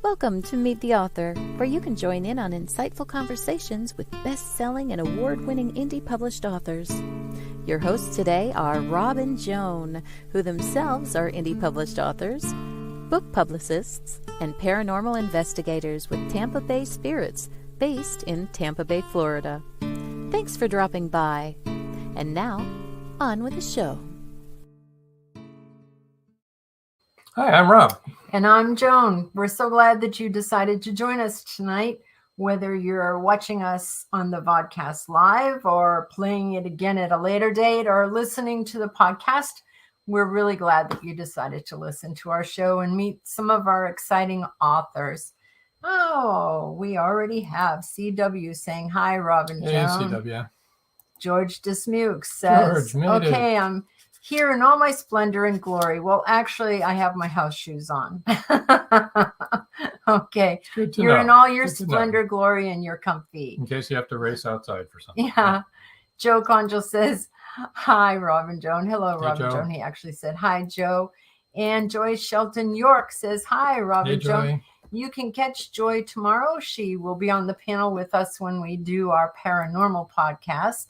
Welcome to Meet the Author, where you can join in on insightful conversations with best-selling and award-winning indie published authors. Your hosts today are Rob and Joan, who themselves are indie published authors, book publicists, and paranormal investigators with Tampa Bay Spirits, based in Tampa Bay, Florida. Thanks for dropping by. And now, on with the show. Hi, I'm Rob. And I'm Joan. We're so glad that you decided to join us tonight, whether you're watching us on the vodcast live or playing it again at a later date or listening to the podcast. We're really glad that you decided to listen to our show and meet some of our exciting authors. Oh, we already have CW saying hi, Rob and Joan. Hey, CW. George Dismuke says, okay, I'm here in all my splendor and glory. Well, actually, I have my house shoes on. Okay. You're in all your splendor, glory, and you're comfy. In case you have to race outside for something. Yeah. Joe Conjal says, hi, Rob and Joan. Hello, Hey, Rob and Joe. Joan. He actually said, hi, Joe. And Joy Shelton York says, hi, Rob Hey, and Joan. Joy. You can catch Joy tomorrow. She will be on the panel with us when we do our paranormal podcast.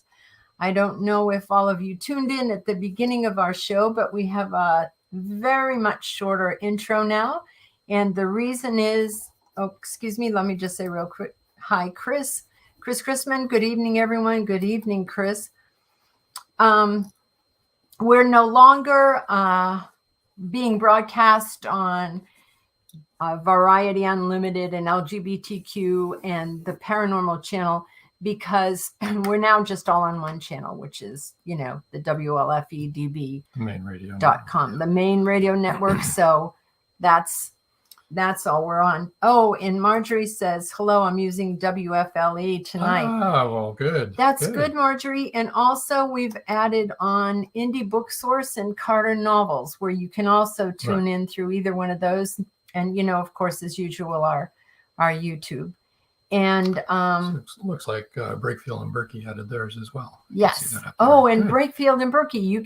I don't know if all of you tuned in at the beginning of our show, but we have a very much shorter intro now. And the reason is, let me just say real quick. Hi, Chris. Chris Chrisman. Good evening, everyone. Good evening, Chris. We're no longer being broadcast on Variety Unlimited and LGBTQ and the Paranormal Channel, because we're now just all on one channel, which is, the WLFEDB.com, the main radio network. So that's all we're on. Oh, and Marjorie says, hello, I'm using WFLE tonight. Oh, well, good. That's good, Marjorie. And also we've added on Indie Book Source and Carter Novels, where you can also tune in through either one of those. And, of course, as usual, our YouTube. And looks like Breakfield and Burkey added theirs as well. Yes. Oh, and Breakfield and Burkey, you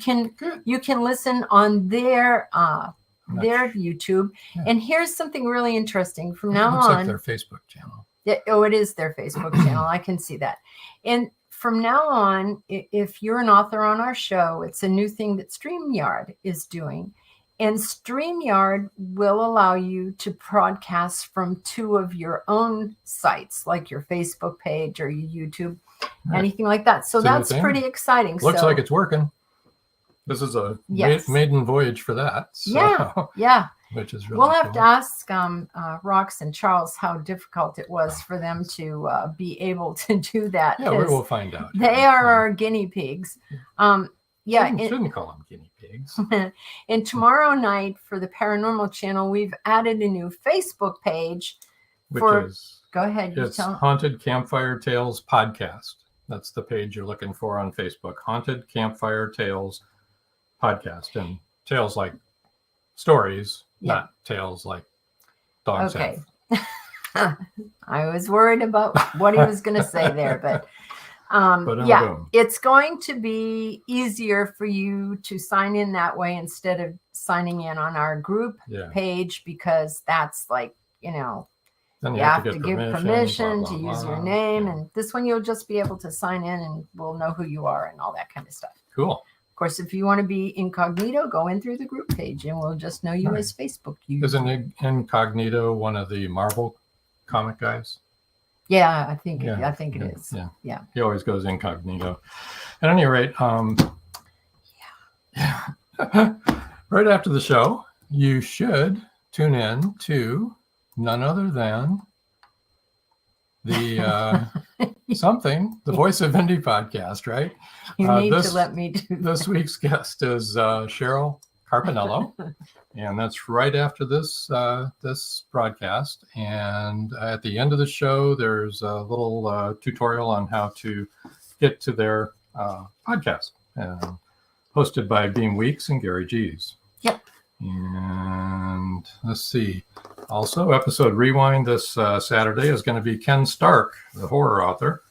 can listen on their YouTube. Yeah. And here's something really interesting. From now looks on, like their Facebook channel. It is their Facebook channel. I can see that. And from now on, if you're an author on our show, it's a new thing that StreamYard is doing. And StreamYard will allow you to broadcast from two of your own sites, like your Facebook page or your YouTube, anything like that. So that's pretty exciting. Looks like it's working. This is a maiden voyage for that. So, yeah. Which is really We'll have to ask Rox and Charles how difficult it was for them to be able to do that. Yeah, we'll find out. They are our guinea pigs. You shouldn't call them guinea pigs. And tomorrow night for the Paranormal Channel, we've added a new Facebook page. Go ahead. It's Haunted Campfire Tales Podcast. That's the page you're looking for on Facebook. Haunted Campfire Tales Podcast. And tales like stories, not tales like dogs have. I was worried about what he was going to say there, but it's going to be easier for you to sign in that way instead of signing in on our group page, because that's like, then you have to give permission to use your name. And this one, you'll just be able to sign in and we'll know who you are and all that kind of stuff. Cool. Of course, if you want to be incognito, go in through the group page and we'll just know you as Facebook users. Isn't Incognito one of the Marvel comic guys? Yeah, I think it is. Yeah. He always goes incognito. At any rate, right after the show, you should tune in to none other than the the Voice of Indie podcast, right? You need to let me do that. This week's guest is Cheryl Carpinello, and that's right after this broadcast. And at the end of the show, there's a little tutorial on how to get to their podcast, hosted by Beam Weeks and Gary G's. Yep. And let's see. Also, episode rewind this Saturday is going to be Ken Stark, the horror author.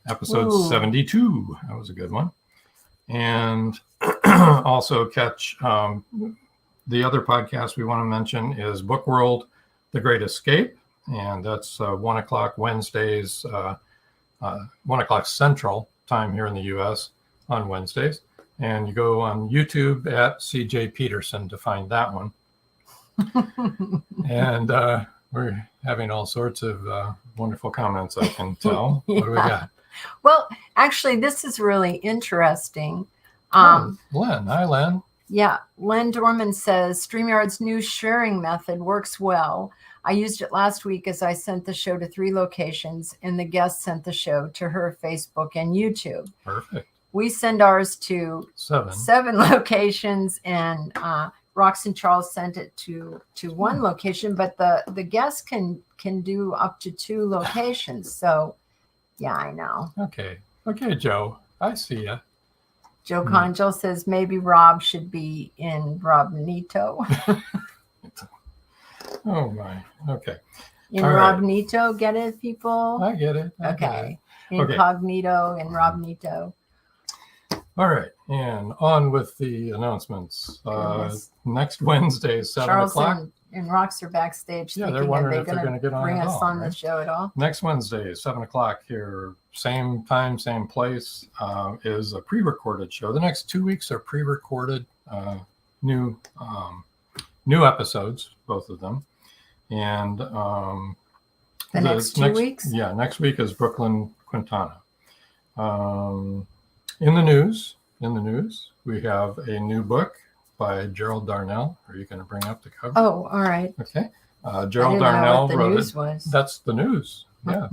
Episode 72. That was a good one. And also catch the other podcast we want to mention is Book World, The Great Escape. And that's 1 o'clock Wednesdays, 1 o'clock Central time here in the U.S. on Wednesdays. And you go on YouTube at CJ Peterson to find that one. And we're having all sorts of wonderful comments, I can tell. Yeah. What do we got? Well, actually, this is really interesting. Len. Hi, Len. Yeah. Len Dorman says, StreamYard's new sharing method works well. I used it last week as I sent the show to 3 locations, and the guest sent the show to her Facebook and YouTube. Perfect. We send ours to 7 locations, and Rox and Charles sent it to 1 location, but the guest can do up to 2 locations. So, yeah, I know. Okay, Joe. I see ya. Joe Conjo says maybe Rob should be in Robnito. Oh, my. Okay. In All right. Robnito, get it, people? I get it. Okay. Incognito and Robnito. All right, and on with the announcements. Goodness. Next Wednesday, 7 Charles o'clock. and Rox are backstage. Yeah, thinking, they're wondering are if they they're going to get on bring at us all, on right? the show at all? Next Wednesday, 7 o'clock here, same time, same place, is a pre-recorded show. The next 2 weeks are pre-recorded new episodes, both of them. And the next 2 weeks? Yeah, next week is Brooklyn Quintana. In the news, we have a new book by Gerald Darnell. Are you going to bring up the cover? Oh, all right. Okay. Gerald Darnell wrote wrote it. Was. That's the news. Yeah.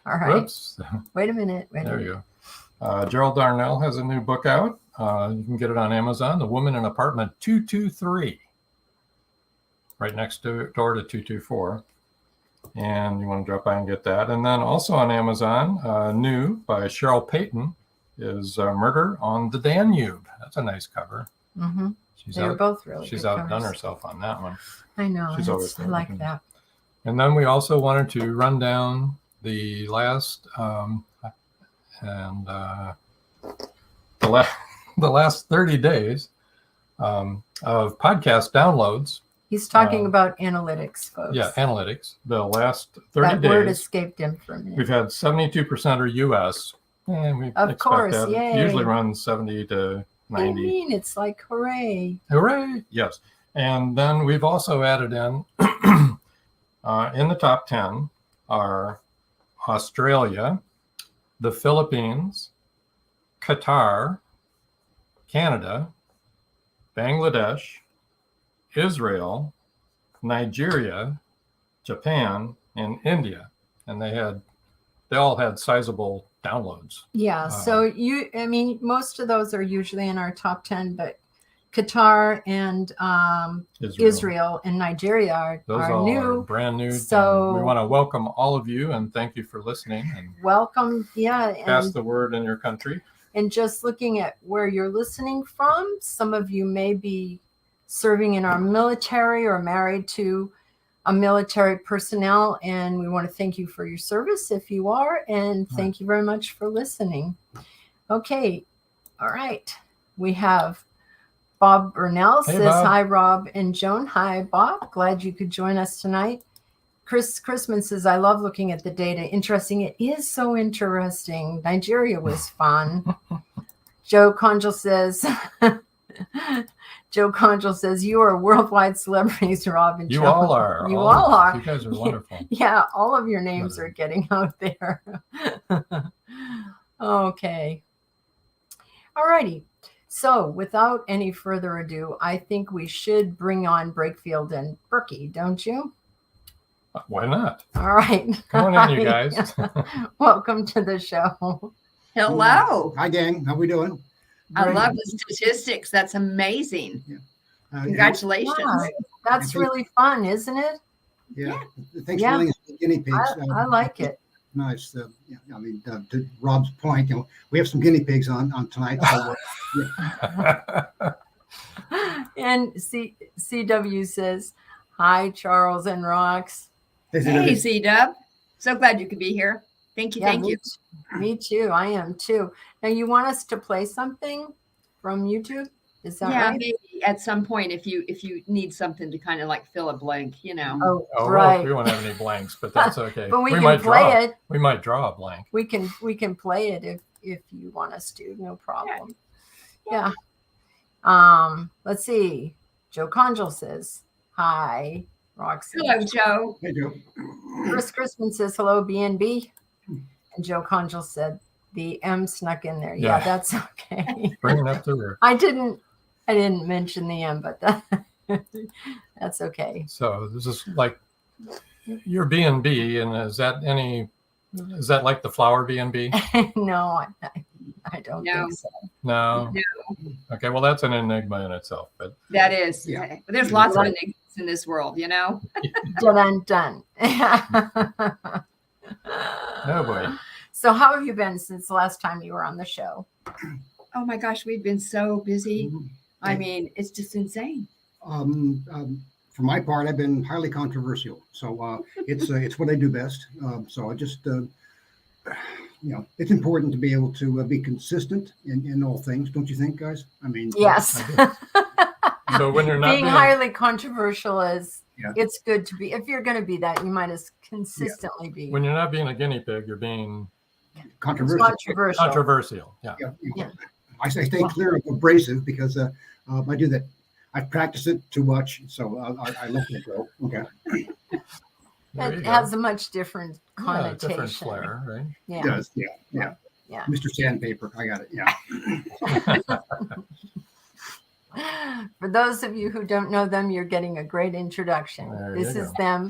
All right. Whoops. Wait a minute. There you go. Gerald Darnell has a new book out. You can get it on Amazon. The Woman in Apartment 223. Right next door to 224. And you want to drop by and get that. And then also on Amazon, new by Cheryl Payton, is Murder on the Danube. That's a nice cover. Mm-hmm. They're both really She's good outdone covers. herself on that one. I know. She's always I like that. And then we also wanted to run down the last the last 30 days of podcast downloads. He's talking about analytics, folks. Yeah, analytics. The last 30 days. That word escaped him for a minute. We've had 72% are U.S. And we of expect course, that. yay. It usually runs 70 to 90. I mean, it's like hooray. Hooray! Yes. And then we've also added in the top 10 are Australia, the Philippines, Qatar, Canada, Bangladesh, Israel, Nigeria, Japan, and India. And they all had sizable downloads. Yeah. So most of those are usually in our top 10, but Qatar and Israel and Nigeria are new. Brand new. So we want to welcome all of you and thank you for listening. And welcome. Yeah. pass the word in your country. And just looking at where you're listening from, some of you may be serving in our military or married to a military personnel, and we want to thank you for your service if you are, and thank you very much for listening. Okay. All right. We have Bob Burnell says, Bob. Hi, Rob and Joan. Hi, Bob. Glad you could join us tonight. Chris Chrisman says, I love looking at the data. Interesting. It is so interesting. Nigeria was fun. Joe Conjal says, you are worldwide celebrities, Rob and Joan. You all are. You all are. You guys are wonderful. Yeah, all of your names are getting out there. Okay. All righty. So without any further ado, I think we should bring on Breakfield and Burkey, don't you? Why not? All right. Come on in, you guys. Welcome to the show. Hello. Hi, gang. How we doing? I love the statistics. That's amazing. Congratulations. Yeah, that's really fun, isn't it? Yeah. Thanks for letting us be guinea pigs. I like it. Nice. I mean, to Rob's point, we have some guinea pigs on tonight. So, And CW says, "Hi, Charles and Rox." Hey, C-Dub. So glad you could be here. Thank you. Yeah, Thank you. Me too. I am too. Now, you want us to play something from YouTube? Is that right? Maybe at some point if you need something to kind of like fill a blank, Oh, Oh, right. well, we won't have any blanks, but that's okay. But we can might play draw. it. We might draw a blank. We can play it if you want us to. No problem. Yeah. Let's see. Joe Conjal says, "Hi, Roxy." Hello, Joe. hey, Joe. Chris Crispin says, "Hello, BNB." And Joe Conjal said, "The M snuck in there." Yeah, Yeah. that's okay. Bring it up to rear. I didn't mention the M, but that's okay. So this is like your B&B, and is that like the flower B&B? No, I don't No. think so. No. No. Okay, well that's an enigma in itself, but That is. Yeah. But there's lots of enigmas in this world, Done. no boy. So how have you been since the last time you were on the show? Oh my gosh, we've been so busy. Mhm. I mean, it's just insane. For my part, I've been highly controversial. So it's what I do best. So I just, it's important to be able to be consistent in all things. Don't you think, guys? I mean, Yes. So when you're not Being highly controversial is, Yeah. it's good to be. If you're going to be that, you might as consistently be when you're not being a guinea pig, you're being controversial. controversial. Yeah. Yeah. I stay clear of abrasive because I do that. I practice it too much, so I let it go. Okay. There you It go. has a much different Yeah, connotation. different flair, right? Yeah. It does. Yeah. Yeah. Mr. Sandpaper. I got it. Yeah. For those of you who don't know them, you're getting a great introduction. There This you is go. them.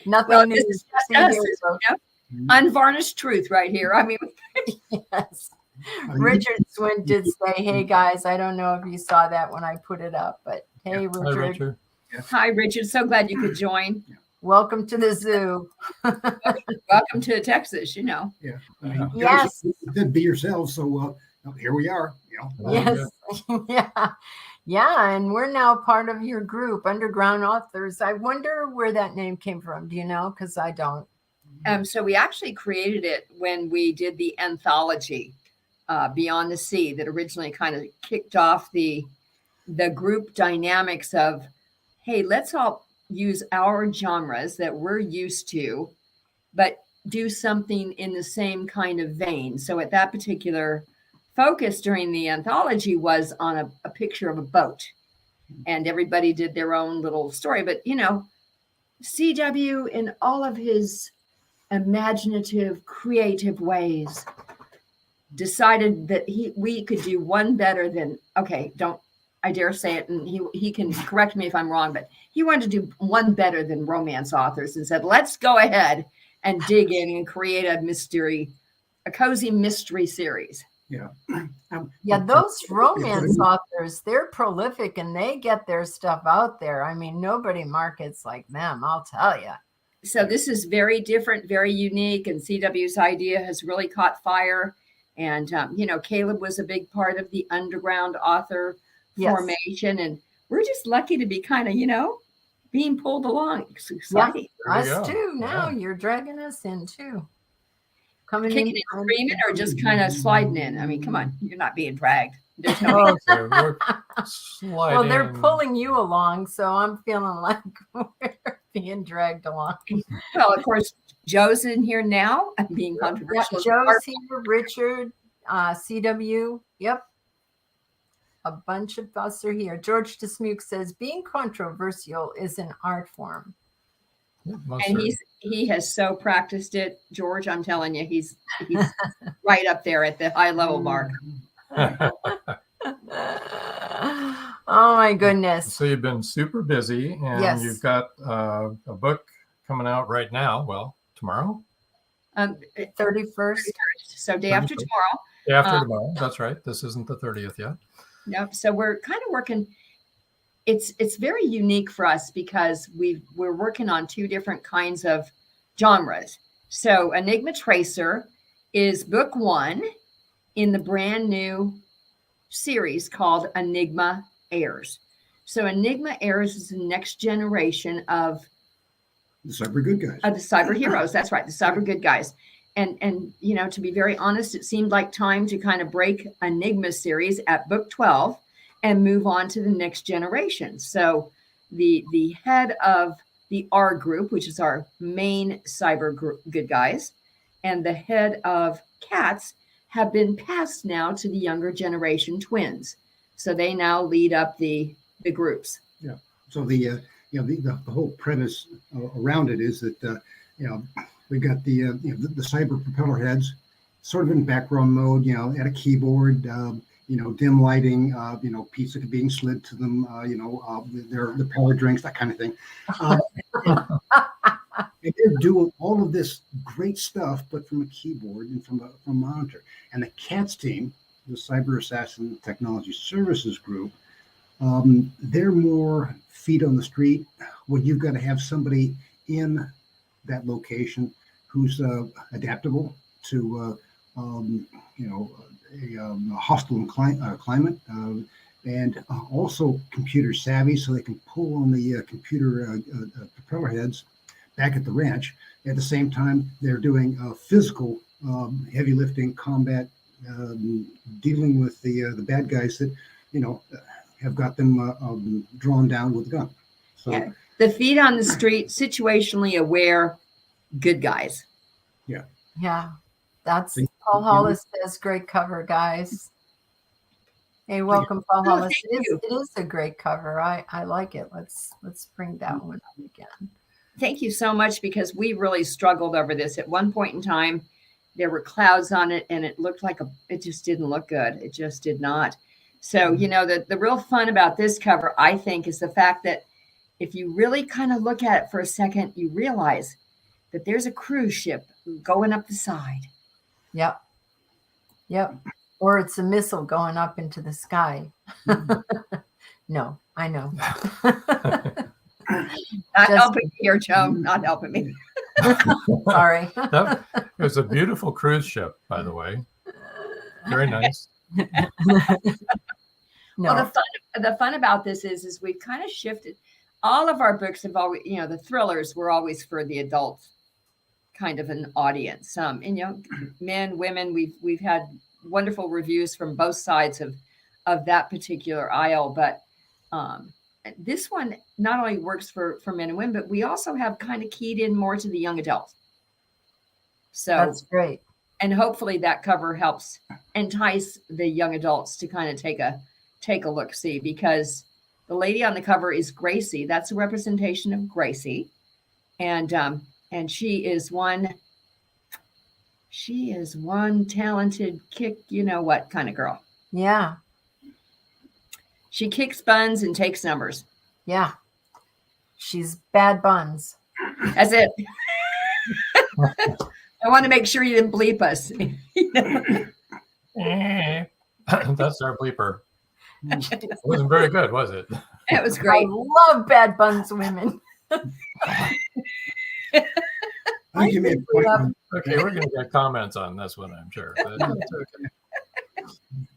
Nothing Well, new. this is See just us, here, so- Unvarnished truth right here. I mean, Yes. Richard Swin did say, "Hey guys, I don't know if you saw that when I put it up, but hey, Yeah. Hi, Richard, Richard. hi, Richard. So glad you could join. welcome to the zoo." Welcome to Texas, Yeah. I mean, Yes. Be yourselves. So here we are. There you Yes. Yeah. And we're now part of your group, Underground Authors. I wonder where that name came from. Do you know? Because I don't. So we actually created it when we did the anthology, Beyond the Sea, that originally kind of kicked off the group dynamics of, hey, let's all use our genres that we're used to, but do something in the same kind of vein. So at that particular focus during the anthology was on a picture of a boat, and everybody did their own little story. But, CW in all of his imaginative, creative ways decided that we could do one better than, I dare say it, and he can correct me if I'm wrong, but he wanted to do one better than romance authors and said, let's go ahead and dig in and create a cozy mystery series. Yeah. Yeah, those romance authors, they're prolific and they get their stuff out there. I mean, nobody markets like them, I'll tell you. So this is very different, very unique, and CW's idea has really caught fire. And, Caleb was a big part of the underground author formation, and we're just lucky to be kind of, being pulled along. It's exciting. There you Us go. too. Now Yeah. you're dragging us in too. Coming Kicking in and screaming or just kind of sliding in? I mean, come on, you're not being dragged. There's no Oh, So we're sliding. well, they're pulling you along, so I'm feeling like we're being dragged along. Well, of course, Joe's in here now. I'm being Yeah, controversial. Joe's here, Richard, CW. Yep. A bunch of us are here. George Dismuke says, being controversial is an art form. Most And certainly. he has so practiced it, George. I'm telling you, he's right up there at the high level mark. Oh my goodness. So you've been super busy, and Yes. you've got a book coming out right now. Well, tomorrow? 31st. So day after 31st. tomorrow. Day after tomorrow. That's right. This isn't the 30th yet. Nope. So we're kind of working. It's very unique for us because we're working on two different kinds of genres. So Enigma Tracer is book one in the brand new series called Enigma Heirs. So Enigma Heirs is the next generation of The cyber good guys. the cyber heroes. That's right, the cyber good guys. And you know, to be very honest, it seemed like time to kind of break Enigma series at book 12 and move on to the next generation. So the head of the R group, which is our main cyber good guys, and the head of Cats have been passed now to the younger generation twins. So they now lead up the groups. Yeah. So the whole premise around it is that we've got the cyber propeller heads, sort of in background mode, at a keyboard, dim lighting, pizza being slid to them, their power drinks, that kind of thing. And they're doing all of this great stuff, but from a keyboard and from a monitor. And the CATS team, the Cyber Assassin Technology Services Group, they're more feet on the street, where you've got to have somebody in that location who's adaptable to a hostile climate, and also computer savvy, so they can pull on the computer propeller heads back at the ranch. At the same time, they're doing physical heavy lifting combat, dealing with the bad guys that have got them drawn down with a gun. So Yeah. The feet on the street, situationally aware good guys. Yeah, that's Paul Hollis says great cover, guys. Hey, welcome, Paul Hollis. thank you. It is a great cover. I like it. Let's bring that one up again. Thank you so much, because we really struggled over this. At one point in time, there were clouds on it, and it looked like it just didn't look good. It just did not. So, the real fun about this cover, I think, is the fact that if you really kind of look at it for a second, you realize that there's a cruise ship going up the side. Yep. Or it's a missile going up into the sky. No, I know. Not helping me here, Joe. Not helping me. Sorry. It was a beautiful cruise ship, by the way. Very nice. No. Well, the fun about this is we've kind of shifted. All of our books have always, the thrillers were always for the adult kind of an audience. Men, women, we've had wonderful reviews from both sides of that particular aisle. But this one not only works for men and women, but we also have kind of keyed in more to the young adult. So That's great. And hopefully that cover helps entice the young adults to kind of take a look, see, because the lady on the cover is Gracie. That's a representation of Gracie. And she is one talented kick, what kind of girl. Yeah. She kicks buns and takes numbers. Yeah. She's bad buns. That's it. I want to make sure you didn't bleep us. That's our bleeper. It wasn't very good, was it? It was great. I love bad buns women. I think you made a point. Okay, we're going to get comments on this one, I'm sure. But it's okay.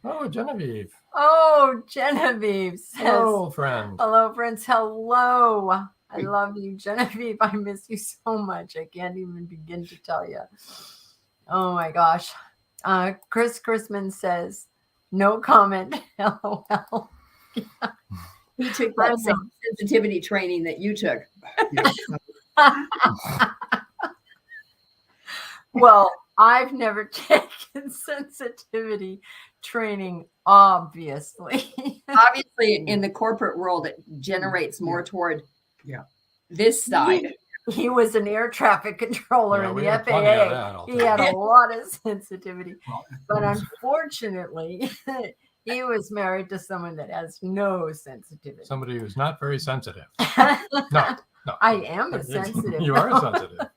Oh, Genevieve. Oh, Genevieve says, Hello, friend. hello, friends. Hello. I love you, Genevieve. I miss you so much. I can't even begin to tell you. Oh my gosh. Chris Chrisman says, no comment. LOL. He took that same sensitivity training that you took. Well, I've never taken sensitivity training, obviously. Obviously, in the corporate world, it generates more toward this side. he was an air traffic controller in we the had plenty of FAA. that, I'll He tell had you. a lot of sensitivity, Well, but unfortunately, he was married to someone that has no sensitivity. Somebody who's not very sensitive. I No. am a sensitive. You are sensitive.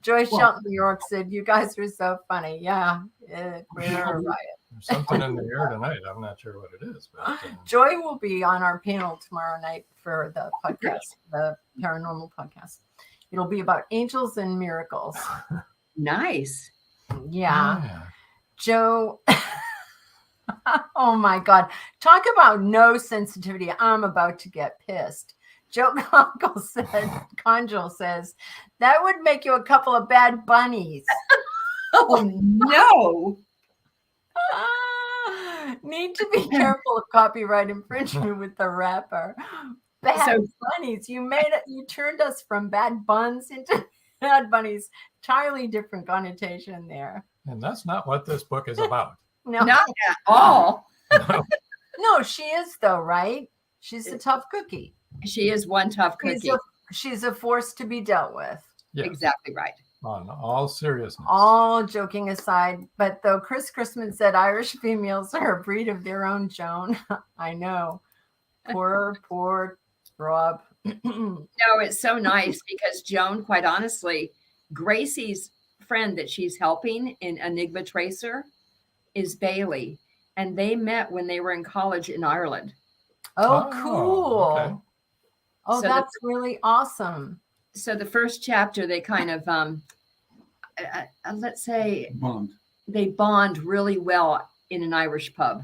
Joyce Well- Shelton, New York said, "You guys are so funny." Yeah, we're right. There's something in the air tonight. I'm not sure what it is, but Joy will be on our panel tomorrow night for the podcast, the paranormal podcast. It'll be about angels and miracles. Nice. Yeah. Joe. Oh my God. Talk about no sensitivity. I'm about to get pissed. Joe Conjul says, that would make you a couple of bad bunnies. Oh no. Need to be careful of copyright infringement with the rapper. Bad bunnies. You turned us from bad buns into bad bunnies. Entirely different connotation there. and that's not what this book is about. No, Not at all. No. no, she is though, right? She's a tough cookie. She is one tough cookie. She's a force to be dealt with. Yes, Exactly right. on all seriousness. All joking aside, but though Chris Chrisman said Irish females are a breed of their own, Joan. I know. Poor Rob. No, it's so nice because Joan, quite honestly, Gracie's friend that she's helping in Enigma Tracer is Bailey. And they met when they were in college in Ireland. Oh, Oh, cool. okay. Oh, So that's really awesome. So the first chapter, they kind of, let's say, Bond. they bond really well in an Irish pub.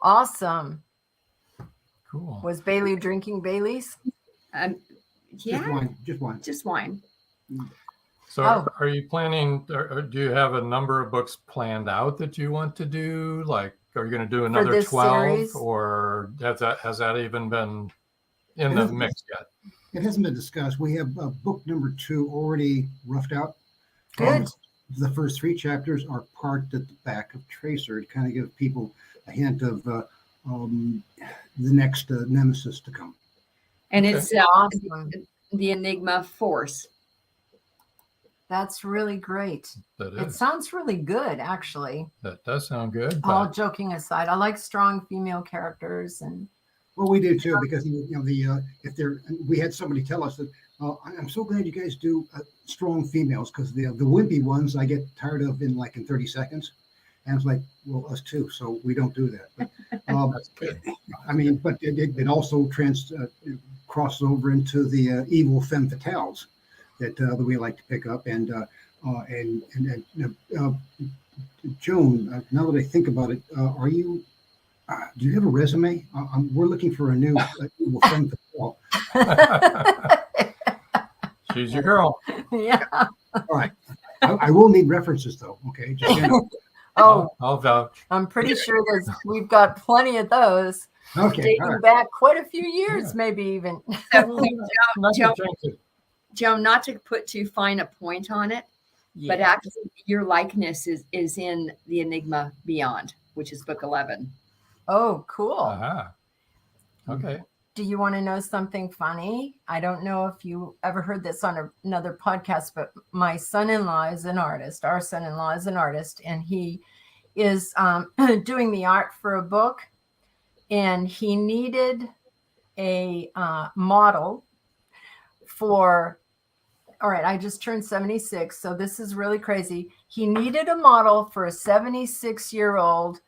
Awesome. Cool. Was Bailey drinking Bailey's? Just Yeah, wine. Just wine. just wine. So Oh. are you planning, or do you have a number of books planned out that you want to do? Like, are you going to do another this 12 series? or has that even been in the mix yet? It hasn't been discussed. We have book number 2 already roughed out. Good. The first 3 chapters are parked at the back of Tracer to kind of give people a hint of the next nemesis to come. And Okay. it's Awesome. the Enigma Force. That's really great. That It is. sounds really good, actually. That does sound good. All But joking aside, I like strong female characters, and Well, we do too, because we had somebody tell us that I'm so glad you guys do strong females, because the wimpy ones I get tired of in 30 seconds, and it's like, well, us too, so we don't do that. But, that's good. I mean, but it also crosses over into the evil femme fatales that we like to pick up, and Joan. Now that I think about it, are you? Do you have a resume? We're looking for a new evil femme fatale. She's your girl. yeah. All right, I will need references though. Okay, just Oh, I'll vouch. I'm pretty sure we've got plenty of those okay. dating All right. back quite a few years, Yeah. maybe even. Not Joan, to drink it. Joan, not to put too fine a point on it, but Yeah. actually your likeness is in the Enigma Beyond, which is book 11. Oh, cool. Aha. Okay. Do you want to know something funny? I don't know if you ever heard this on another podcast, but my son-in-law is an artist. Our son-in-law is an artist, and he is doing the art for a book, and he needed a model for, all right, I just turned 76, so this is really crazy. He needed a model for a 76-year-old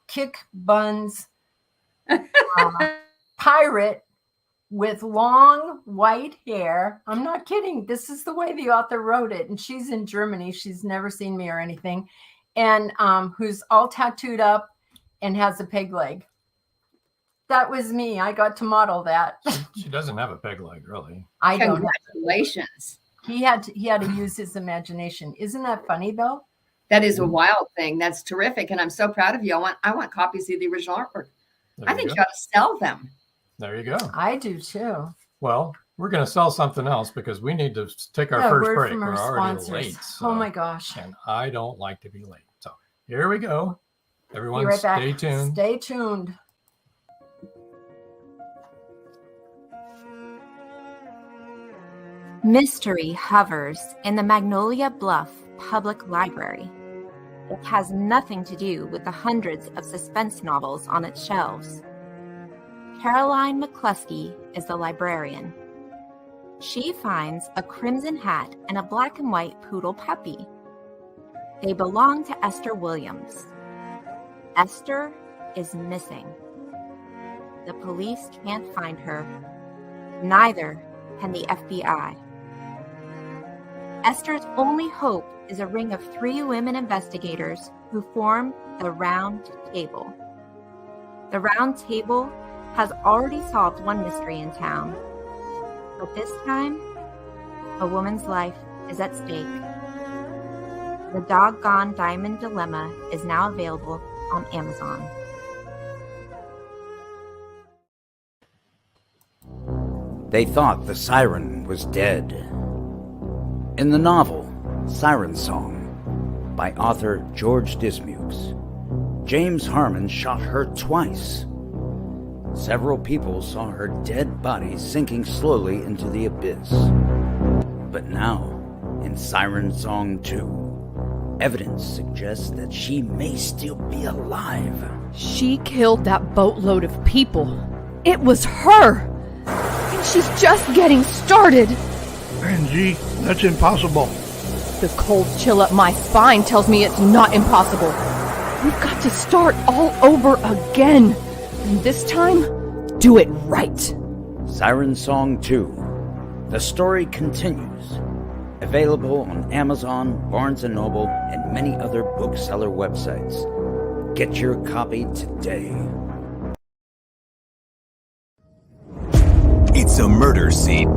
kick buns pirate with long white hair. I'm not kidding. This is the way the author wrote it. And she's in Germany. She's never seen me or anything. And who's all tattooed up and has a peg leg. That was me. I got to model that. She doesn't have a peg leg, really. I don't know. Congratulations. He had to use his imagination. Isn't that funny though? That is a wild thing. That's terrific. And I'm so proud of you. I want copies of the original artwork. There I you think go. you ought to sell them. There you go. I do too. Well, we're going to sell something else because we need to take our Yeah, first word break. from We're our already sponsors. late. Oh my so- gosh. And I don't like to be late. So here we go. Be Everyone right back. stay tuned. Stay tuned. Mystery hovers in the Magnolia Bluff Public Library. It has nothing to do with the hundreds of suspense novels on its shelves. Caroline McCluskey is the librarian. She finds a crimson hat and a black and white poodle puppy. They belong to Esther Williams. Esther is missing. The police can't find her. Neither can the FBI. Esther's only hope is a ring of 3 women investigators who form the Round Table. The Round Table has already solved one mystery in town, but this time, a woman's life is at stake. The Doggone Diamond Dilemma is now available on Amazon. They thought the siren was dead. In the novel Siren Song by author George Dismukes, James Harmon shot her twice. Several people saw her dead body sinking slowly into the abyss. But now, in Siren Song 2, evidence suggests that she may still be alive. She killed that boatload of people. It was her! And she's just getting started! Angie, that's impossible. The cold chill up my spine tells me it's not impossible. We've got to start all over again. And this time, do it right. Siren Song 2. The story continues. Available on Amazon, Barnes & Noble, and many other bookseller websites. Get your copy today. It's a murder scene.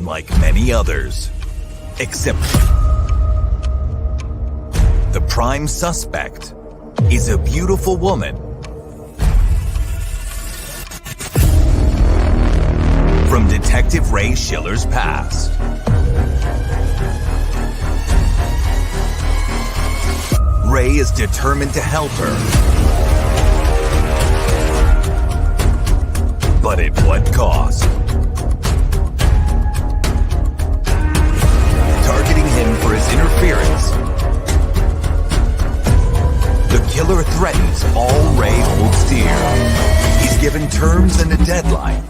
Like many others, except the prime suspect is a beautiful woman from Detective Ray Schiller's past. Ray is determined to help her, but at what cost? Targeting him for his interference, the killer threatens all Ray holds dear. He's given terms and a deadline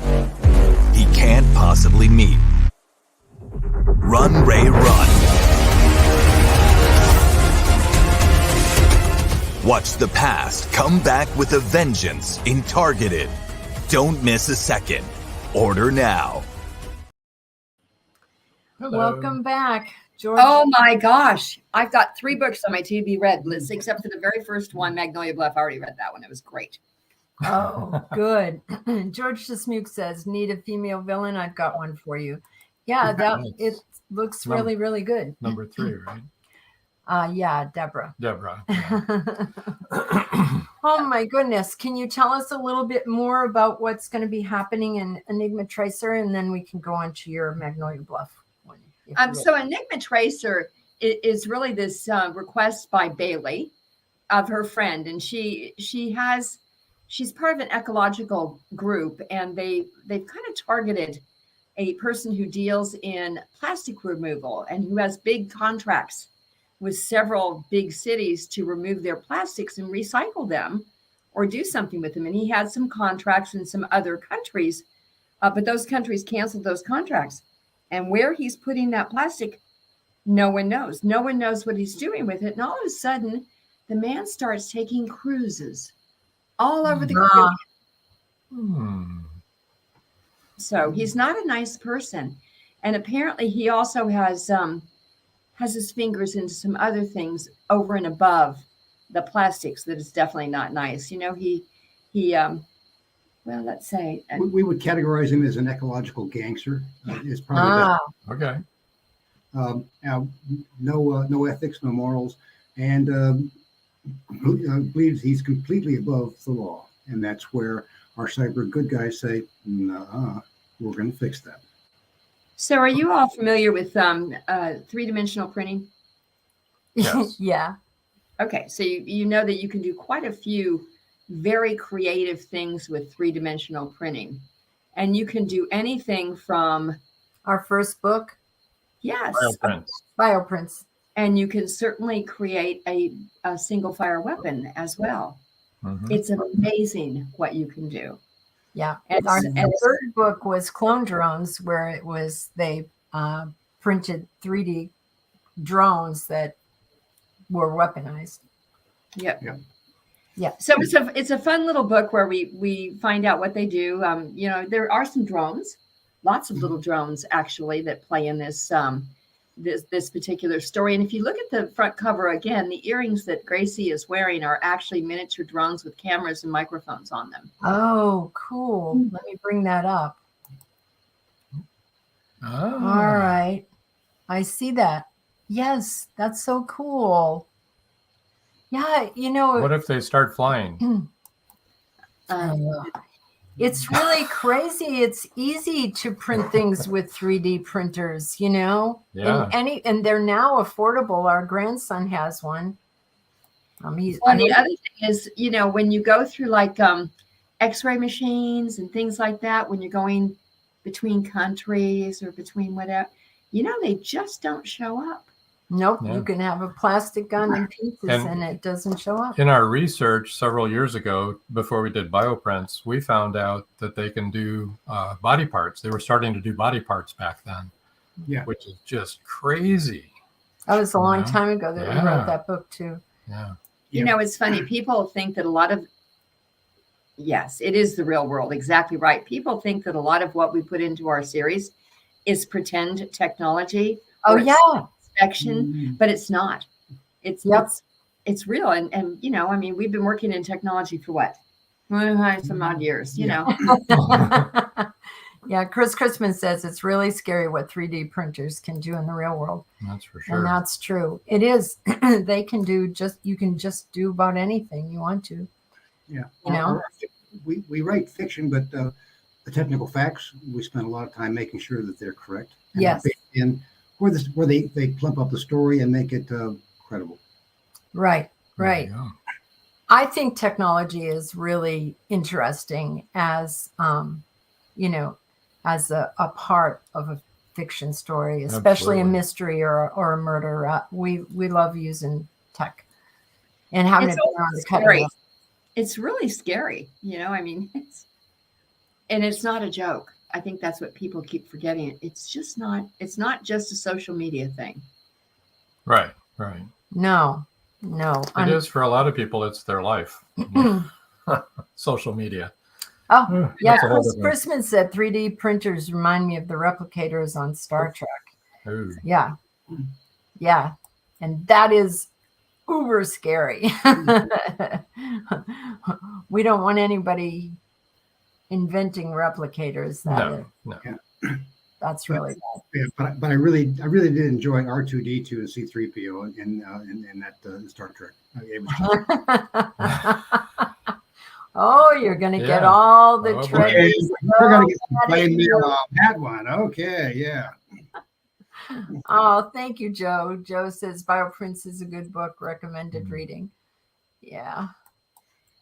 he can't possibly meet. Run, Ray, run. Watch the past come back with a vengeance in Targeted. Don't miss a second. Order now. Hello. Welcome back, George. Oh my gosh. I've got 3 books on my to be read list, except for the very first one, Magnolia Bluff. I already read that one. It was great. Oh, good. George Dismuke says, need a female villain? I've got one for you. Yeah, that it looks really, really good. Number 3, right? Yeah, Deborah. Deborah. Oh my goodness. Can you tell us a little bit more about what's going to be happening in Enigma Tracer, and then we can go on to your Magnolia Bluff one. So Enigma Tracer is really this request by Bailey of her friend, and she's part of an ecological group, and they've kind of targeted a person who deals in plastic removal and who has big contracts with several big cities to remove their plastics and recycle them or do something with them. And he had some contracts in some other countries, but those countries canceled those contracts. And where he's putting that plastic, no one knows. No one knows what he's doing with it. And all of a sudden, the man starts taking cruises all over the Caribbean. So he's not a nice person. And apparently he also has his fingers into some other things over and above the plastics that is definitely not nice. You know, well, let's say. We would categorize him as an ecological gangster. It's probably Okay. no ethics, no morals, and believes he's completely above the law. And that's where our cyber good guys say, "Nah, we're going to fix that." So are you all familiar with 3-dimensional printing? Yes. Yeah. Okay, so you know that you can do quite a few very creative things with 3-dimensional printing. And you can do anything from Our first book, yes, bioprints. and you can certainly create a single fire weapon as well. It's amazing what you can do. Yeah. And, Our and third book was clone drones, where it was they printed 3D drones that were weaponized. Yep. Yeah. So it's a fun little book where we find out what they do. You know, there are some drones, lots of little drones actually that play in this this particular story. And if you look at the front cover again, the earrings that Gracie is wearing are actually miniature drones with cameras and microphones on them. Oh, cool. Let me bring that up. Oh. All right. I see that. Yes, that's so cool. Yeah, you know, What if they start flying? it's really crazy. It's easy to print things with 3D printers, you know? Yeah. And they're now affordable. Our grandson has one. Well, the other thing is, you know, when you go through like X-ray machines and things like that, when you're going between countries or between whatever, you know, they just don't show up. Nope, Yeah. you can have a plastic gun in pieces and it doesn't show up. In our research several years ago, before we did bioprints, we found out that they can do body parts. They were starting to do body parts back then, which is just crazy. That was a long time ago that we wrote that book too. Yeah. You know, it's funny. People think that a lot of, yes, it is the real world. Exactly right. People think that a lot of what we put into our series is pretend technology. Oh, yeah. Fiction, but it's not. It's real. And you know, I mean, we've been working in technology for what? Some odd years, you know. Yeah, Chris Christman says it's really scary what 3D printers can do in the real world. That's for sure. And that's true. It is. They can do you can just do about anything you want to. Yeah. You know? We write fiction, but the technical facts, we spend a lot of time making sure that they're correct. And yes. And where they plump up the story and make it credible. Right. I think technology is really interesting as, you know, as a part of a fiction story, especially a mystery or a murder. We love using tech and having it on the cutting edge. It's really scary, you know. I mean, it's not a joke. I think that's what people keep forgetting. It's not just a social media thing. Right. No. It is for a lot of people. It's their life. Social media. Oh, yeah. Chris Christman said 3D printers remind me of the replicators on Star Trek. Ooh. Yeah. And that is uber scary. We don't want anybody inventing replicators. No. That's really bad. Yeah, but I really did enjoy R2D2 and C3PO in that Star Trek. Oh, you're going to get all the treasures. We're going to get some flame mail on that one. Okay, yeah. Oh, thank you, Joe. Joe says Bioprints is a good book, recommended reading. Yeah.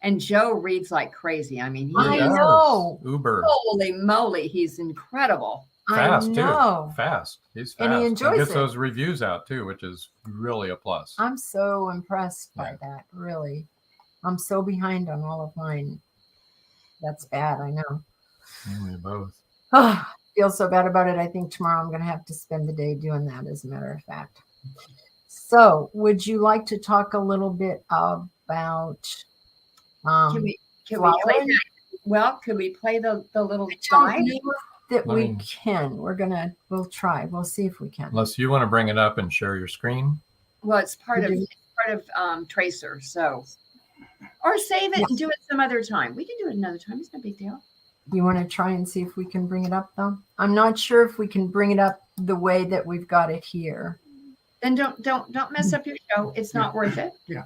And Joe reads like crazy. I mean, I know. Uber. Holy moly, he's incredible. Fast too. Fast. He's fast. And he enjoys gets those reviews out too, which is really a plus. I'm so impressed by that. Really, I'm so behind on all of mine. That's bad. I know. We both. Oh, feel so bad about it. I think tomorrow I'm going to have to spend the day doing that. As a matter of fact. So, would you like to talk a little bit about? Can we play that? Well, could we play the little guide? That we can. We'll try. We'll see if we can. Unless you want to bring it up and share your screen. Well, it's part of Tracer, so or save it and do it some other time. We can do it another time. It's no big deal. You want to try and see if we can bring it up though? I'm not sure if we can bring it up the way that we've got it here. Then don't mess up your show. It's not worth it. Yeah.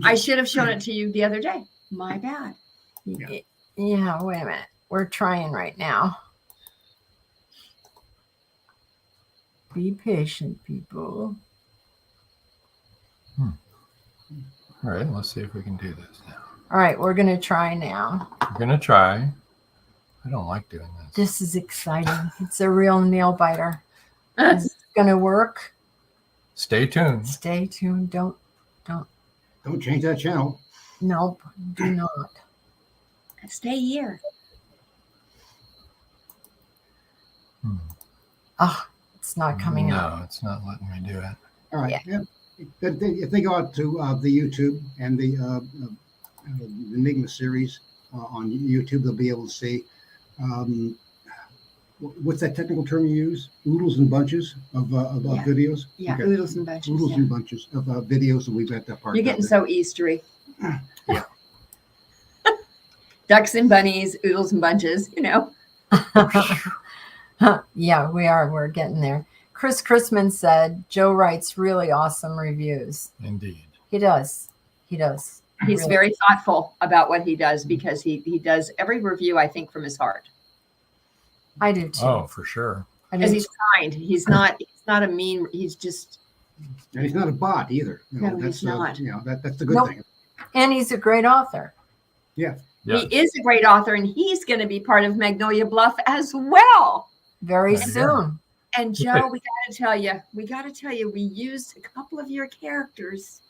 I should have shown it to you the other day. My bad. Yeah, wait a minute. We're trying right now. Be patient, people. All right, let's see if we can do this now. All right, we're going to try now. We're going to try. I don't like doing this. This is exciting. It's a real nail biter. Is it going to work? Stay tuned. Stay tuned. Don't change that channel. Nope, do not. Stay here. Oh, it's not coming out. No, it's not letting me do it. All right. Yeah. If they go out to the YouTube and the Enigma Series on YouTube, they'll be able to see what's that technical term you use? Oodles and bunches of videos. Yeah, okay. oodles and bunches. Oodles and bunches of videos that we've got that part. You're getting so Eastery. Yeah. Ducks and bunnies, oodles and bunches. Yeah, we are. We're getting there. Chris Chrisman said, Joe writes really awesome reviews. Indeed. He does. He does. He's really very thoughtful about what he does because he does every review, I think, from his heart. I do too. Oh, for sure. Because he's kind. He's not a mean. He's just. And he's not a bot either. No, he's not. That's the good thing. And he's a great author. Yeah. Yeah. He is a great author, and he's going to be part of Magnolia Bluff as well. Very soon. And Joe, we got to tell you, we used a couple of your characters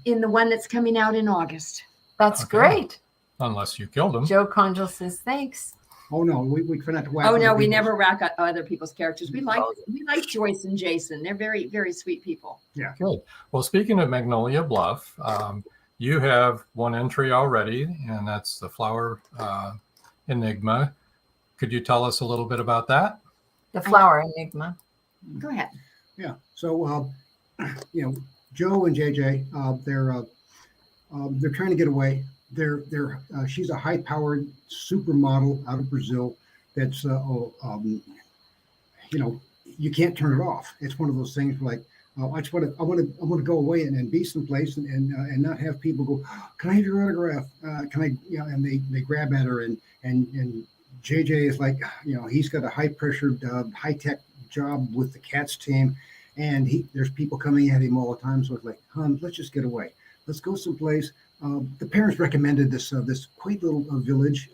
in the one that's coming out in August. That's great. Unless you killed him. Joe Conjal says thanks. Oh no, we forgot to whack. Oh no, we never rack up other people's characters. We like Joyce and Jason. They're very, very sweet people. Yeah. Good. Well, speaking of Magnolia Bluff, you have one entry already, and that's the flower Enigma. Could you tell us a little bit about that? The flower Enigma. Go ahead. Yeah. So, Joe and JJ, they're trying to get away. She's a high-powered supermodel out of Brazil. That's you can't turn it off. It's one of those things like I want to go away and be someplace and not have people go, can I have your autograph? Can I? And they grab at her and JJ is like, he's got a high-pressured, high-tech job with the Cats team, and there's people coming at him all the time. So it's like, let's just get away. Let's go someplace. The parents recommended this quaint little village,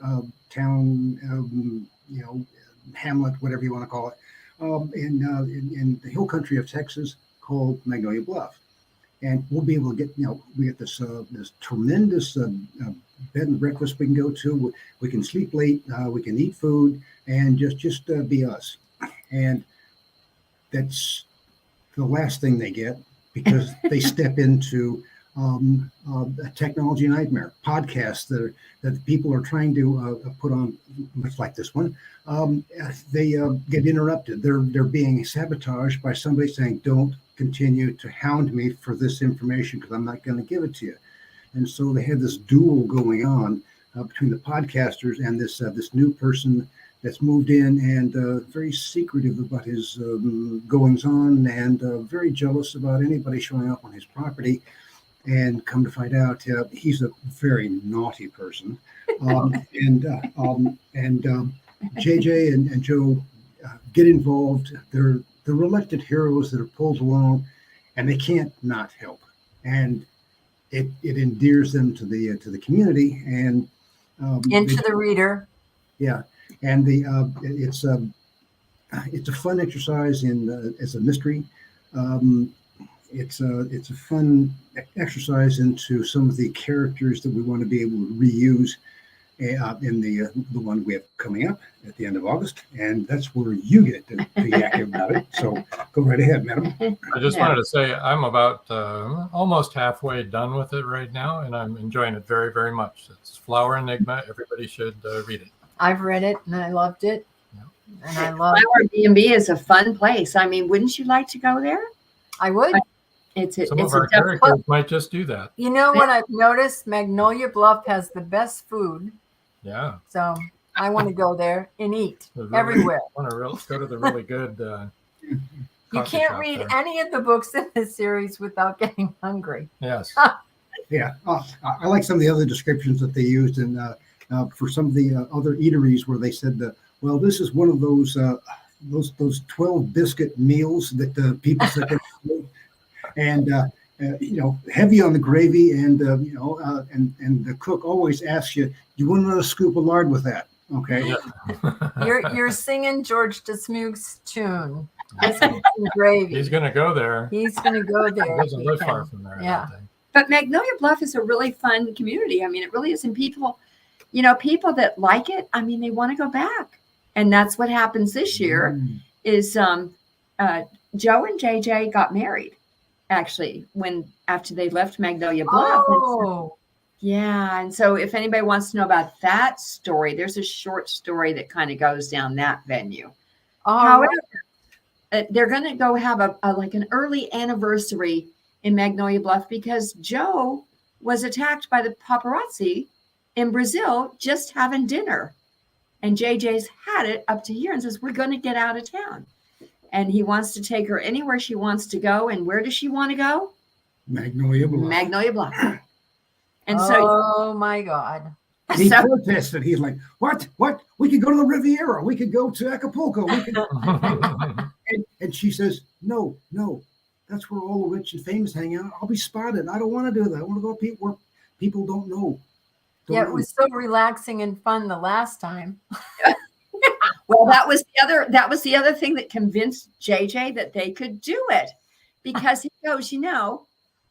town, hamlet, whatever you want to call it, in the hill country of Texas called Magnolia Bluff. And we'll be able to get, we get this tremendous bed and breakfast we can go to. We can sleep late. We can eat food and just be us. And that's the last thing they get because they step into a technology nightmare. Podcasts that people are trying to put on, much like this one. They get interrupted. They're being sabotaged by somebody saying, "Don't continue to hound me for this information because I'm not going to give it to you." And so they have this duel going on between the podcasters and this new person that's moved in and very secretive about his goings on and very jealous about anybody showing up on his property. And come to find out, he's a very naughty person. JJ and Joe get involved. They're the reluctant heroes that are pulled along, and they can't not help. And it endears them to the community and into the reader. Yeah, and it's a fun exercise as a mystery. It's a fun exercise into some of the characters that we want to be able to reuse in the one we have coming up at the end of August, and that's where you get to yak about it. So go right ahead, madam. I just wanted to say I'm about almost halfway done with it right now, and I'm enjoying it very, very much. It's Flower Enigma. Everybody should read it. I've read it and I loved it. Yeah. And I love Flower B&B is a fun place. I mean, wouldn't you like to go there? I would. Some of our characters might just do that. You know what I've noticed? Magnolia Bluff has the best food. Yeah. So I want to go there and eat everywhere. I want to go to the really good. You can't read any of the books in this series without getting hungry. Yes. Yeah. I like some of the other descriptions that they used for some of the other eateries where they said, well, this is one of those 12 biscuit meals that people sit there and heavy on the gravy, and and the cook always asks you, "You want another scoop of lard with that?" Okay. You're singing George Dismuke's tune. Biscuits and gravy. He's going to go there. He's going to go there. He doesn't live far from there. Yeah. I don't think. But Magnolia Bluff is a really fun community. I mean, it really is. And people, people that like it, I mean, they want to go back. And that's what happens this year is Joe and JJ got married, actually, after they left Magnolia Bluff. Oh. Yeah. And so if anybody wants to know about that story, there's a short story that kind of goes down that venue. However, they're going to go have like an early anniversary in Magnolia Bluff because Joe was attacked by the paparazzi in Brazil just having dinner. And JJ's had it up to here and says, we're going to get out of town. And he wants to take her anywhere she wants to go. And where does she want to go? Magnolia Bluff. Magnolia Bluff. And oh my God. And he protested. He's like, what? We could go to the Riviera. We could go to Acapulco. We could. and she says, no. That's where all the rich and famous hang out. I'll be spotted. I don't want to do that. I want to go where people don't know. It was so relaxing and fun the last time. Well, that was the other thing that convinced JJ that they could do it, because he goes,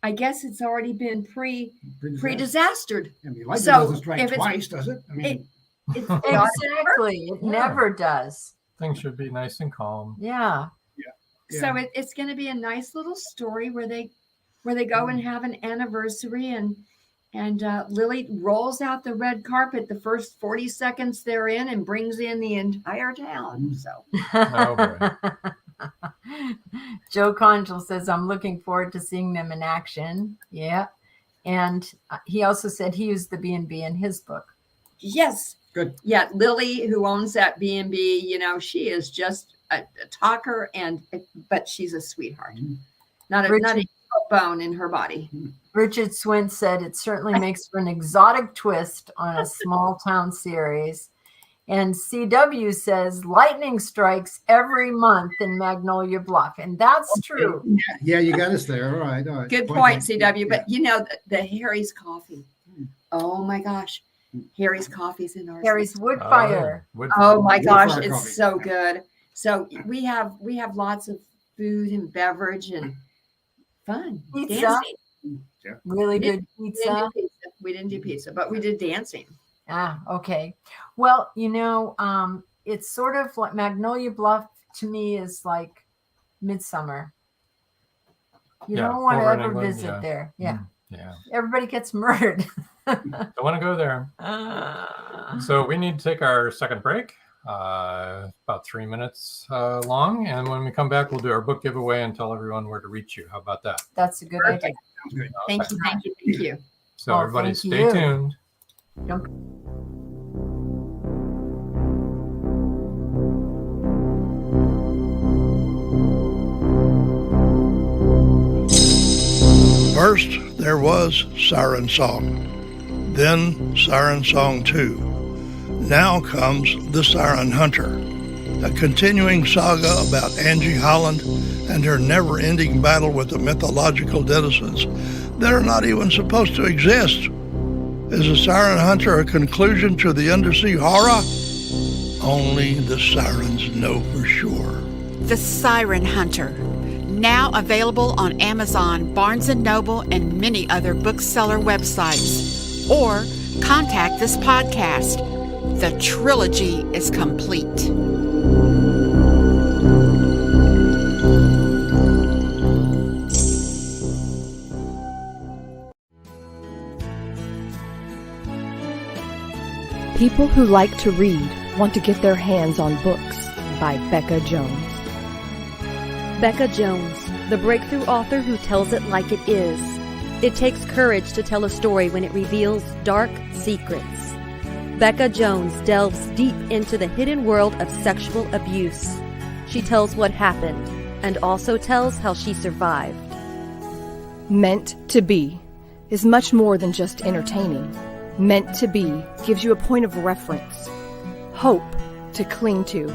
I guess it's already been pre-disastered. I mean, lightning doesn't strike twice, does it? I mean, exactly. It never does. Things should be nice and calm. Yeah. So it's going to be a nice little story where they go and have an anniversary, and Lily rolls out the red carpet the first 40 seconds they're in and brings in the entire town. So. Joe Conchel says, I'm looking forward to seeing them in action. Yeah. And he also said he used the B&B in his book. Yes. Good. Yeah. Lily, who owns that B&B, she is just a talker, but she's a sweetheart. Not a bone in her body. Richard Swint said it certainly makes for an exotic twist on a small town series. And CW says lightning strikes every month in Magnolia Bluff. And that's true. Yeah, you got us there. All right. Good point, CW. But the Harry's coffee. Oh my gosh. Harry's coffee's in our Harry's Woodfire. Oh my gosh, it's so good. So we have lots of food and beverage and fun. Pizza. Dancing. Yeah. Really good pizza. We didn't do pizza, but we did dancing. Okay. Well, it's sort of like Magnolia Bluff to me is like midsummer. You don't want to ever visit there. Yeah. Yeah. Everybody gets murdered. Don't want to go there. So we need to take our second break, about 3 minutes long. And when we come back, we'll do our book giveaway and tell everyone where to reach you. How about that? That's a good idea. Thank you. So everybody stay tuned. First, there was Siren Song, then Siren Song 2. Now comes The Siren Hunter, a continuing saga about Angie Holland and her never-ending battle with the mythological denizens that are not even supposed to exist. Is The Siren Hunter a conclusion to the undersea horror? Only the sirens know for sure. The Siren Hunter, now available on Amazon, Barnes & Noble, and many other bookseller websites. Or contact this podcast. The trilogy is complete. People who like to read want to get their hands on books by Becca Jones. Becca Jones, the breakthrough author who tells it like it is. It takes courage to tell a story when it reveals dark secrets. Becca Jones delves deep into the hidden world of sexual abuse. She tells what happened and also tells how she survived. Meant to Be is much more than just entertaining. Meant to Be gives you a point of reference, hope to cling to,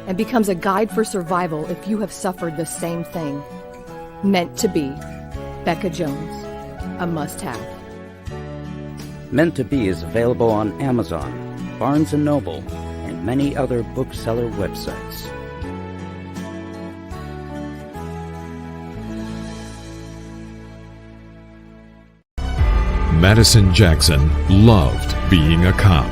and becomes a guide for survival if you have suffered the same thing. Meant to Be, Becca Jones, a must-have. Meant to Be is available on Amazon. Barnes & Noble, and many other bookseller websites. Madison Jackson loved being a cop.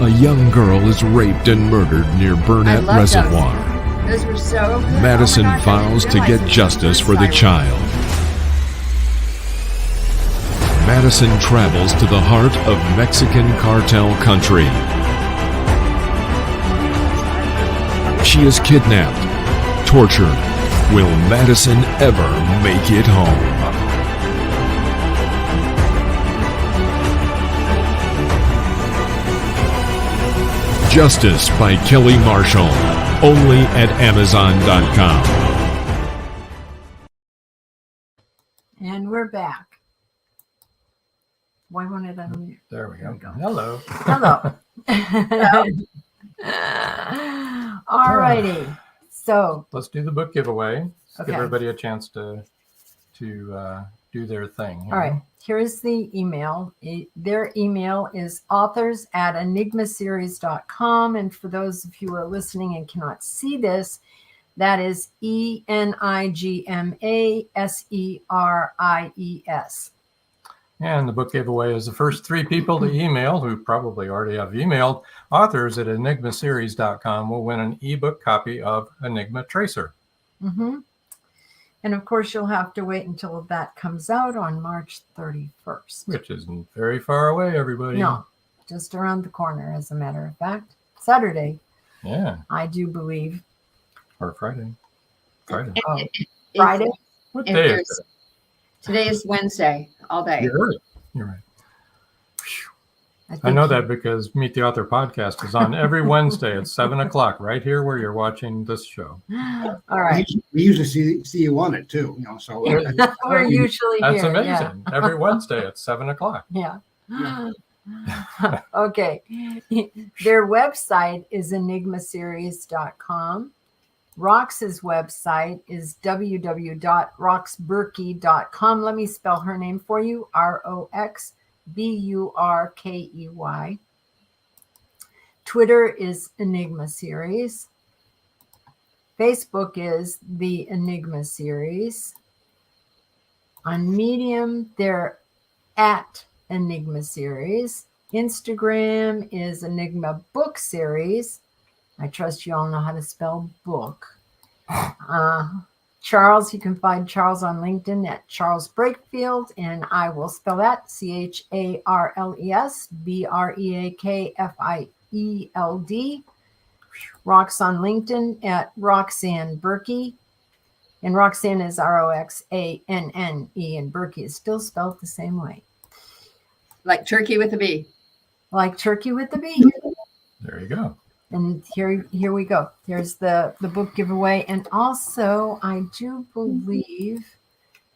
A young girl is raped and murdered near Burnett Reservoir. Those were so good. Madison Oh my gosh, vows I to didn't get realize justice it for the was child. Madison travels to the heart of Mexican cartel country. She is kidnapped, tortured. Will Madison ever make it home? Justice by Kelly Marshall, only at Amazon.com. And we're back. Why won't it unmute? There we go. Hello. Hello. All righty. So let's do the book giveaway. Okay. Give everybody a chance to do their thing. All right. Here's the email. Their email is authors@enigmaseries.com. And for those of you who are listening and cannot see this, that is ENIGMASERIES. And the book giveaway is the first 3 people to email, who probably already have emailed, authors@enigmaseries.com will win an ebook copy of Enigma Tracer. Mm-hmm. And of course, you'll have to wait until that comes out on March 31st. Which isn't very far away, everybody. No, just around the corner, as a matter of fact. Saturday. Yeah. I do believe. Or Friday. Friday. Friday? What day is it? Today is Wednesday, all day. You're right. You're right. I know that because Meet the Author podcast is on every Wednesday at 7 o'clock, right here where you're watching this show. All right. We usually see you on it too, so we're usually That's here. amazing. Yeah. Every Wednesday at 7 o'clock. Yeah. Okay. Their website is enigmaseries.com. Rox's website is www.roxburkey.com. Let me spell her name for you. ROXBURKEY. Twitter is Enigma Series. Facebook is the Enigma Series. On Medium, they're at Enigma Series. Instagram is Enigma Book Series. I trust you all know how to spell book. Charles, you can find Charles on LinkedIn at Charles Breakfield, and I will spell that CHARLES BREAKFIELD. Rox on LinkedIn at Roxanne Burkey, and Roxanne is ROXANNE, and Burkey is still spelled the same way. Like turkey with a B. Like turkey with the B. There you go. And here we go. Here's the book giveaway. And also, I do believe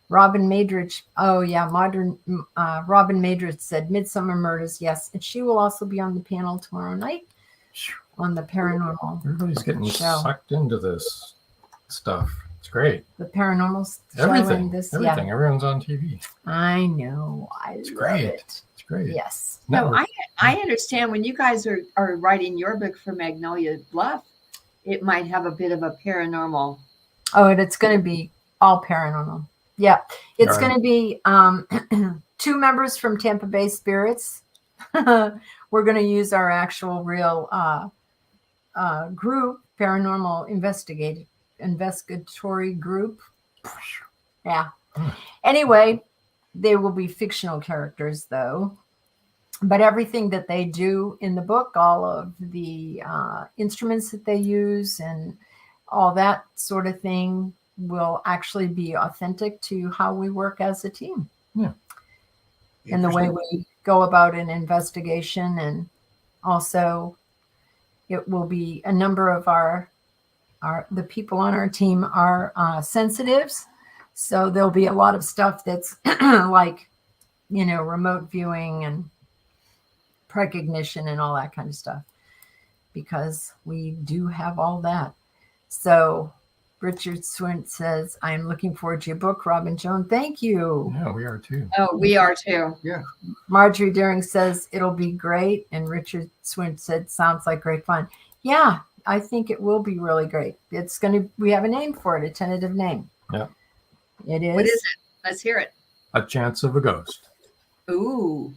Robin Madridge. Oh, yeah. Robin Madridge said Midsummer Murders. Yes. And she will also be on the panel tomorrow night on the paranormal. Everybody's getting show. sucked into this stuff. It's great. The paranormal show. Everything. And Everything. Everyone's on TV. I know. It's love great. it. It's great. Yes. No, I understand when you guys are writing your book for Magnolia Bluff, it might have a bit of a paranormal. Oh, and it's going to be all paranormal. Yeah. It's going to be 2 members from Tampa Bay Spirits. We're going to use our actual real group, paranormal investigatory group. Yeah. Anyway, they will be fictional characters, though. But everything that they do in the book, all of the instruments that they use and all that sort of thing will actually be authentic to how we work as a team. Yeah. And the way we go about an investigation. And also it will be a number of the people on our team are sensitives. So there'll be a lot of stuff that's like, remote viewing and recognition and all that kind of stuff, because we do have all that. So Richard Swint says, I'm looking forward to your book, Robin Joan. Thank you. Yeah, we are too. Oh, we are too. Yeah. Marjorie Deering says, it'll be great. And Richard Swint said, sounds like great fun. Yeah, I think it will be really great. We have a name for it, a tentative name. Yeah. It is. What is it? Let's hear it. A Chance of a Ghost. Ooh.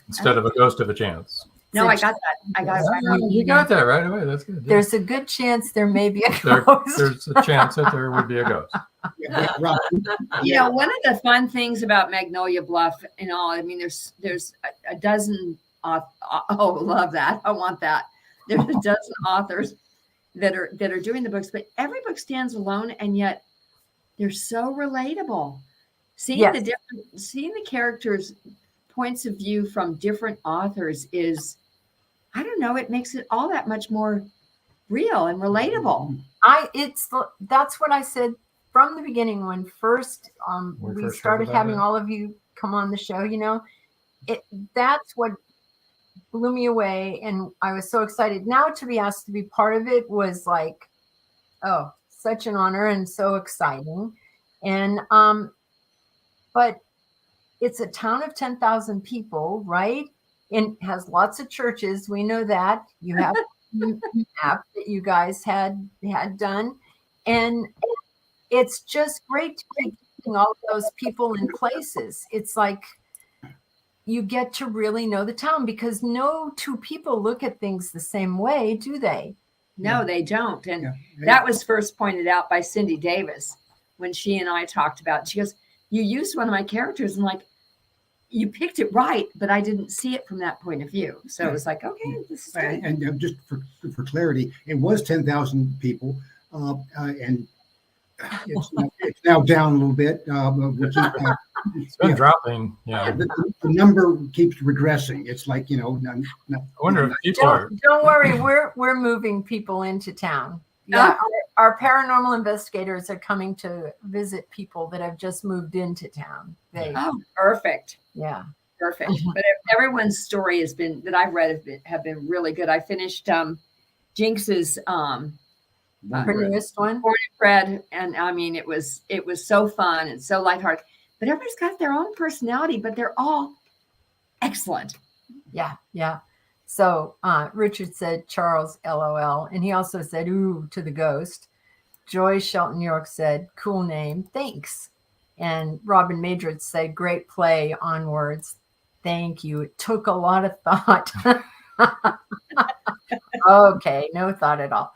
Instead of a ghost of a chance. No, I got that. I got it right away. You got that right away. That's good. Yeah. There's a good chance there may be a ghost. There's a chance that there would be a ghost. You know, one of the fun things about Magnolia Bluff and all, I mean, there's a dozen, love that. I want that. There's a dozen authors that are doing the books, but every book stands alone, and yet they're so relatable. Seeing the characters' points of view from different authors is, I don't know, it makes it all that much more real and relatable. That's what I said from the beginning when first we started having all of you come on the show. You know, that's what blew me away, and I was so excited. Now to be asked to be part of it was like, oh, such an honor and so exciting. And but it's a town of 10,000 people, right? And has lots of churches. We know that. You have an app that you guys had done. And it's just great to be getting all of those people in places. It's like you get to really know the town, because no two people look at things the same way, do they? No, they don't. And that was first pointed out by Cindy Davis when she and I talked about it. She goes, you used one of my characters, and like, you picked it right, but I didn't see it from that point of view. So it was like, okay, this is good. And just for clarity, it was 10,000 people, and it's now down a little bit. It's been dropping. Yeah, the number keeps regressing. It's like, I wonder if people are. Don't worry, we're moving people into town. Yeah, our paranormal investigators are coming to visit people that have just moved into town. Perfect. Yeah, perfect. But everyone's story that I've read have been really good. I finished Jinx's newest one, Born and Bred, and I mean it was so fun and so lighthearted. But everybody's got their own personality, but they're all excellent. Yeah. So Richard said, Charles, LOL. And he also said, ooh, to the ghost. Joy Shelton York said, cool name. Thanks. And Robin Madrid said, great play on words. Thank you. It took a lot of thought. Okay, no thought at all.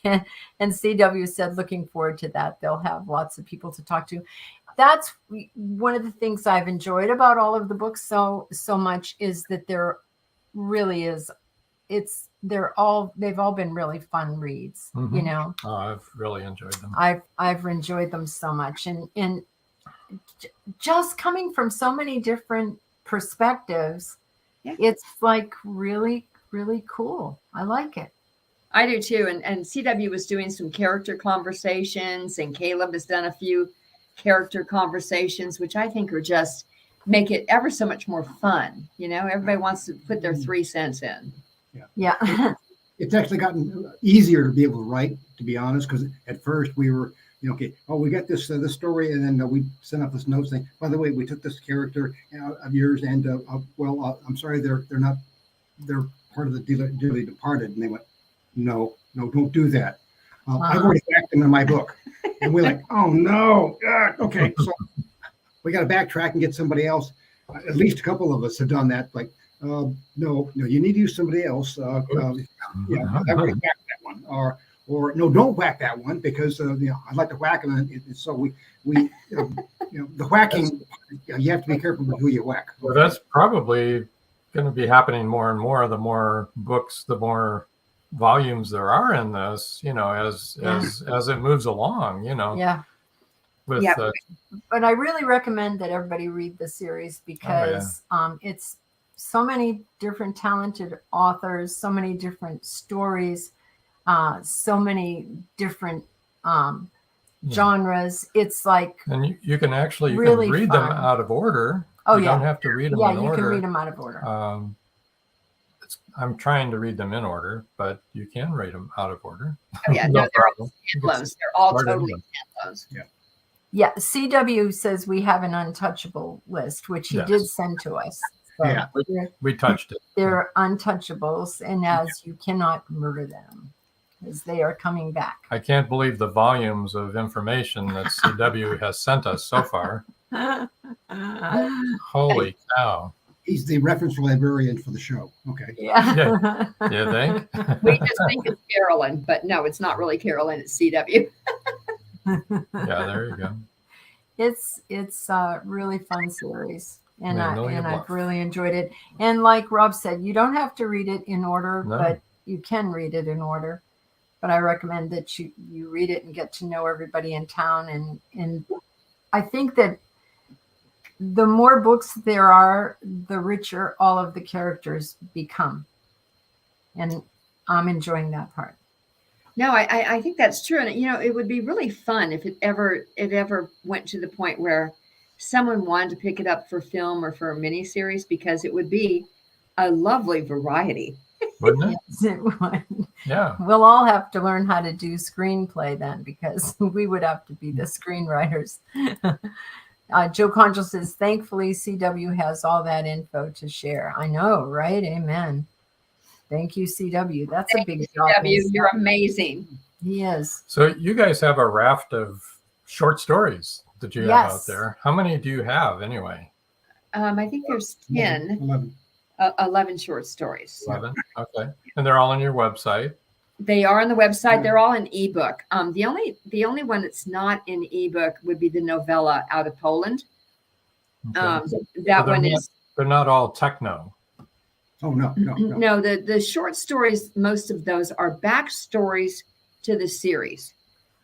and CW said, looking forward to that. They'll have lots of people to talk to. That's one of the things I've enjoyed about all of the books so much, is that there really is. They've all been really fun reads. Mm-hmm. You know. Oh, I've really enjoyed them. I've enjoyed them so much, and just coming from so many different perspectives, it's like really, really cool. I like it. I do too. And CW was doing some character conversations, and Caleb has done a few character conversations, which I think are just make it ever so much more fun. You know, everybody wants to put their 3 cents in. Yeah. It's actually gotten easier to be able to write, to be honest, because at first we were, okay, we got this story, and then we sent out this note saying, by the way, we took this character of yours, and I'm sorry, they're part of the dearly departed. And they went, no, don't do that. I've already backed them in my book. And we're like, oh no. Okay. So we got to backtrack and get somebody else. At least a couple of us have done that. Like, no, you need to use somebody else. I've already backed that one. Or no, don't whack that one, because I'd like to whack them. And so we the whacking, you have to be careful with who you whack. Well, that's probably going to be happening more and more. The more books, the more volumes there are in this, as it moves along, Yeah. But I really recommend that everybody read the series, because it's so many different talented authors, so many different stories, so many different genres. It's like, and you can actually really read fun. them out of order. Oh, you yeah. don't have to read them in order. Yeah, you can read them out of order. I'm trying to read them in order, but you can read them out of order. Oh, yeah, No no, they're all problem. standalones. They're all Start totally anywhere. standalones. Yeah. Yeah, CW says we have an untouchable list, which he Yes. did send to us. So Yeah, we touched it. they're untouchables, and as you cannot murder them because they are coming back. I can't believe the volumes of information that CW has sent us so far. Holy cow. He's the reference librarian for the show. Okay. Yeah. You think? We just think it's Carolyn, but no, it's not really Carolyn. It's CW. Yeah, there you go. It's a really fun series, and Magnolia I've Bluff. really enjoyed it. And like Rob said, you don't have to read it in order, No. but you can read it in order. But I recommend that you read it and get to know everybody in town. And I think that the more books there are, the richer all of the characters become. And I'm enjoying that part. No, I think that's true. And, it would be really fun if it ever went to the point where someone wanted to pick it up for film or for a miniseries, because it would be a lovely variety. Wouldn't it? Yes, it would. Yeah. We'll all have to learn how to do screenplay then, because we would have to be the screenwriters. Joe Conjal says, thankfully, CW has all that info to share. I know, right? Amen. Thank you, CW. That's a big job. CW, you're amazing. He is. So you guys have a raft of short stories that you have out there. How many do you have anyway? I think there's 11. 11 short stories. 11. Okay. And they're all on your website. They are on the website. They're all in ebook. The only one that's not in ebook would be the novella Out of Poland. Okay. That one is. They're not all techno. Oh, no. No, the short stories, most of those are backstories to the series.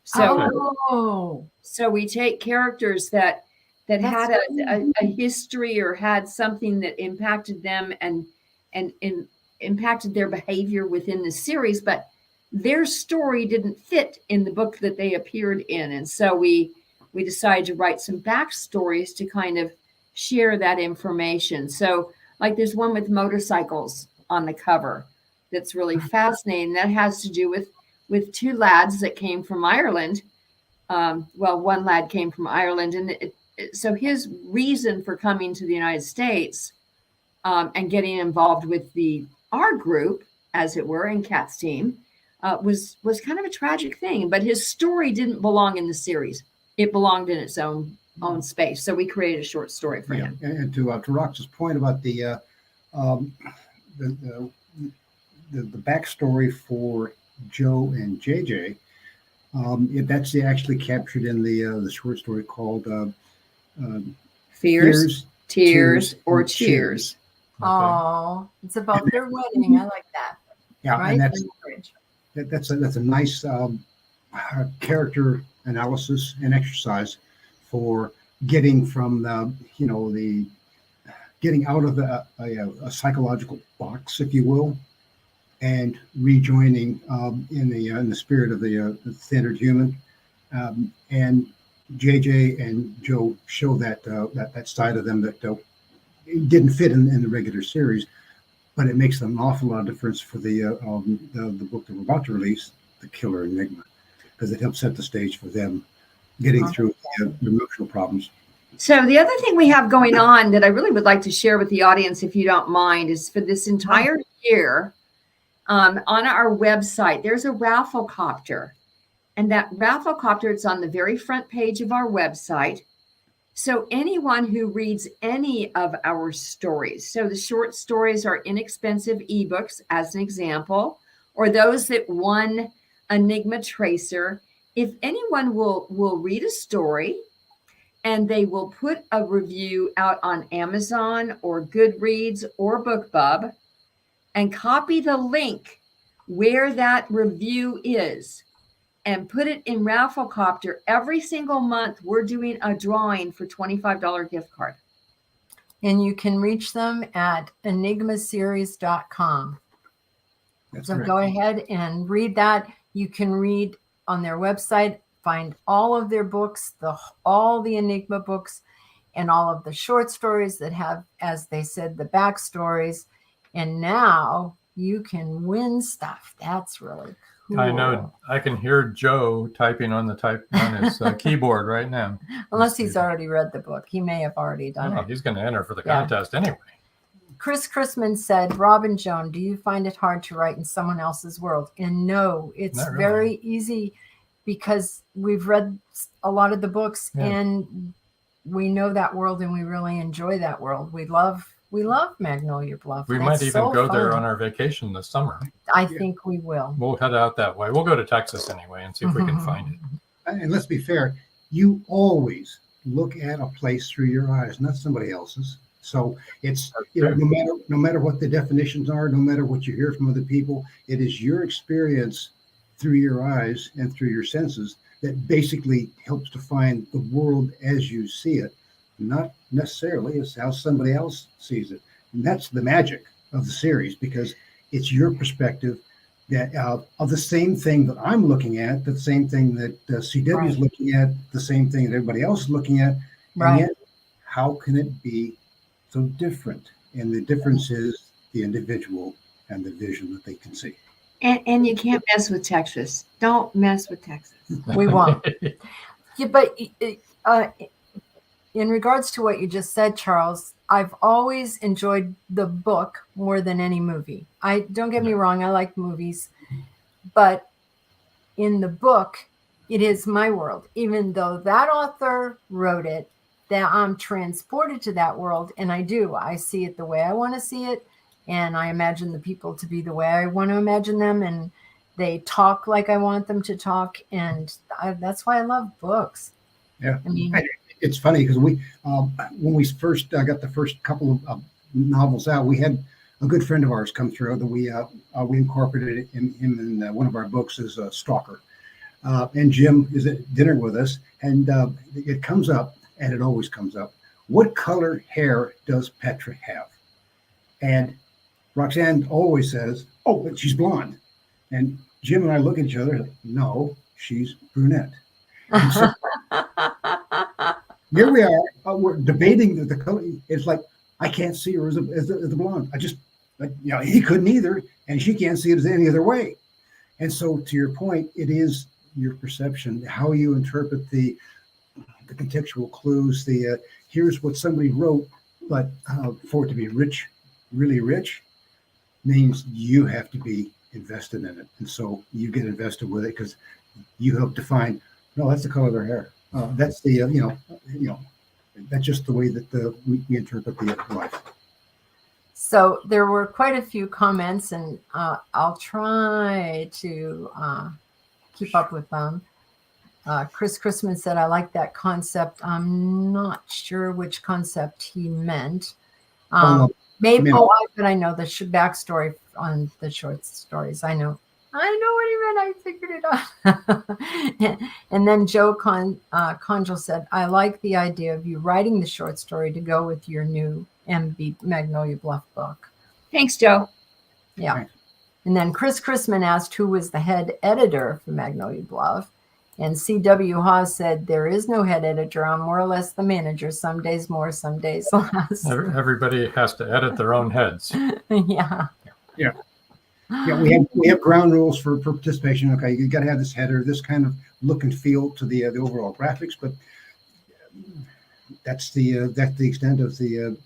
So we take characters that had a history or had something that impacted them and impacted their behavior within the series, but their story didn't fit in the book that they appeared in. And so we decided to write some backstories to kind of share that information. So like there's one with motorcycles on the cover that's really fascinating. That has to do with two lads that came from Ireland. One lad came from Ireland, and so his reason for coming to the United States and getting involved with our group, as it were, in Kat's team, was kind of a tragic thing. But his story didn't belong in the series; it belonged in its own space. So we created a short story for him. And to Rox's point about the backstory for Joe and JJ, that's actually captured in the short story called Fears, Tears, or Cheers. Oh, it's about their wedding. I like that. Yeah, right? and that's a nice character analysis and exercise for getting from getting out of a psychological box, if you will, and rejoining in the spirit of the standard human. And JJ and Joe show that side of them that didn't fit in the regular series, but it makes an awful lot of difference for the book that we're about to release, The Killer Enigma, because it helps set the stage for them getting through the emotional problems. So the other thing we have going on that I really would like to share with the audience, if you don't mind, is for this entire year, on our website, there's a raffle copter. And that raffle copter, it's on the very front page of our website. So anyone who reads any of our stories, so the short stories are inexpensive ebooks, as an example, or those that won Enigma Tracer, if anyone will read a story and they will put a review out on Amazon or Goodreads or BookBub and copy the link where that review is and put it in Rafflecopter, every single month we're doing a drawing for $25 gift card. And you can reach them at enigmaseries.com. So correct. Go ahead and read that. You can read on their website, find all of their books, all the Enigma books, and all of the short stories that have, as they said, the backstories. And now you can win stuff. That's really cool. I know. I can hear Joe typing on his keyboard right now. Unless he's already read the book. He may have already done it. He's going to enter for the contest anyway. Chris Chrisman said, Robin Joan, do you find it hard to write in someone else's world? And no, it's Not really. very easy because we've read a lot of the books and we know that world and we really enjoy that world. We love Magnolia Bluff. We might even go there on our vacation this summer. I think we will. We'll head out that way. We'll go to Texas anyway and see if we can find it. And let's be fair, you always look at a place through your eyes, not somebody else's. So it's no matter what the definitions are, no matter what you hear from other people, it is your experience through your eyes and through your senses that basically helps define the world as you see it, not necessarily as how somebody else sees it. And that's the magic of the series, because it's your perspective that of the same thing that I'm looking at, the same thing that CW is looking at, the same thing that everybody else is looking at. And yet, how can it be so different? And the difference is the individual and the vision that they can see. And you can't mess with Texas. Don't mess with Texas. We won't. But in regards to what you just said, Charles, I've always enjoyed the book more than any movie. Don't get me wrong, I like movies, but in the book, it is my world. Even though that author wrote it, that I'm transported to that world, and I see it the way I want to see it, and I imagine the people to be the way I want to imagine them, and they talk like I want them to talk, and that's why I love books. Yeah, I mean, it's funny because when we first got the first couple of novels out, we had a good friend of ours come through that we incorporated him in one of our books as a stalker. And Jim is at dinner with us, and it comes up, and it always comes up. What color hair does Petra have? And Roxanne always says, "Oh, she's blonde." And Jim and I look at each other like, "No, she's brunette." And so, here we are, we're debating the color. It's like, I can't see her as the blonde. He couldn't either, and she can't see it as any other way. And so, to your point, it is your perception, how you interpret the contextual clues. Here's what somebody wrote, but for it to be rich, really rich, means you have to be invested in it, and so you get invested with it because you help define. No, that's the color of their hair. That's the that's just the way that we interpret the life. So there were quite a few comments, and I'll try to keep up with them. Chris Chrisman said, "I like that concept." I'm not sure which concept he meant. Maybe, but I know the backstory on the short stories. I know what he meant. I figured it out. And then Joe Conjal said, "I like the idea of you writing the short story to go with your new MB Magnolia Bluff book." Thanks, Joe. Yeah. And then Chris Chrisman asked who was the head editor for Magnolia Bluff. And C.W. Hawes said, "There is no head editor. I'm more or less the manager. Some days more, some days less." Everybody has to edit their own heads. Yeah. We have ground rules for participation. Okay, you got to have this header, this kind of look and feel to the overall graphics, but that's the extent of the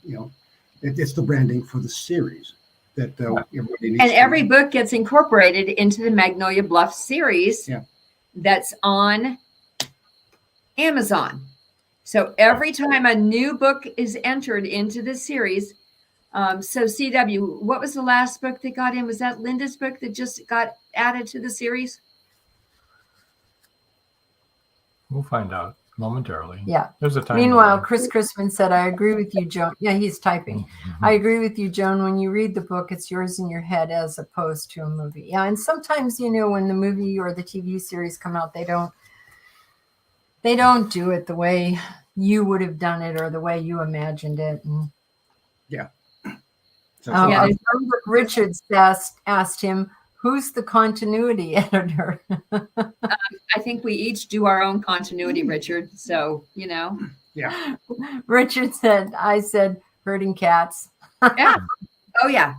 it's the branding for the series that everybody needs. And every book gets incorporated into the Magnolia Bluff series. Yeah. That's on Amazon. So every time a new book is entered into the series, so CW, what was the last book that got in? Was that Linda's book that just got added to the series? We'll find out momentarily. Yeah. There's a time. Meanwhile, Chris Chrisman said, "I agree with you, Joan." Yeah, he's typing. Mm-hmm. "I agree with you, Joan. When you read the book, it's yours in your head as opposed to a movie." Yeah, and sometimes, when the movie or the TV series come out, they don't do it the way you would have done it or the way you imagined it. And yeah. Richards asked him, "Who's the continuity editor?" I think we each do our own continuity, Richard. So, Yeah. Richard said, "I said herding cats." Yeah. Oh, yeah.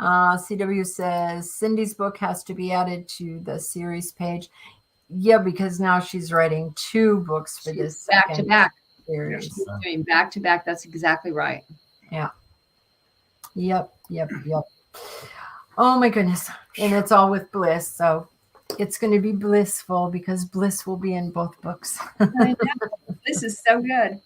CW says Cindy's book has to be added to the series page. Yeah, because now she's writing 2 books for this back to second back series. She's doing back to back. That's exactly right. Yeah. Yep. Oh my goodness. And it's all with Bliss. So it's going to be blissful because Bliss will be in both books. I know. This is so good.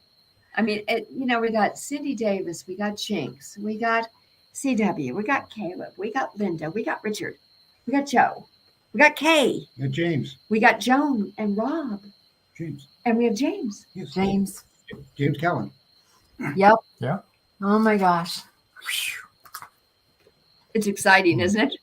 I mean, we got Cindy Davis, we got Jinx, we got CW, we got Caleb, we got Linda, we got Richard, we got Joe, we got Kay, And James. we got Joan and Rob, James. and we have James. Yes. James. James Callan. Yep. Yeah. Oh my gosh. It's exciting, isn't it?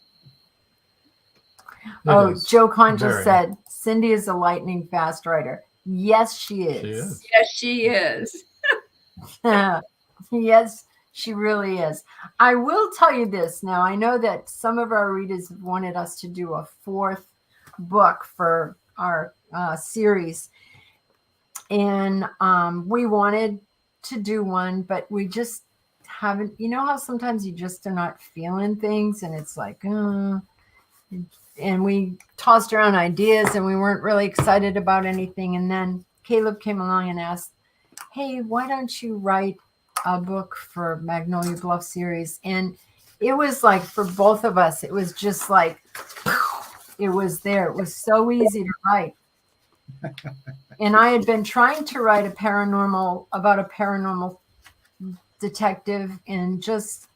Joe Con just Very. said Cindy is a lightning fast writer. Yes, she is. Yes, she is. Yes, she really is. I will tell you this now. I know that some of our readers have wanted us to do a 4th book for our series. And we wanted to do one, but we just haven't. You know how sometimes you just are not feeling things and it's like, and we tossed around ideas and we weren't really excited about anything. And then Caleb came along and asked, hey, why don't you write a book for Magnolia Bluff series? And it was like, for both of us, it was just like, it was there. It was so easy to write. And I had been trying to write about a paranormal detective and just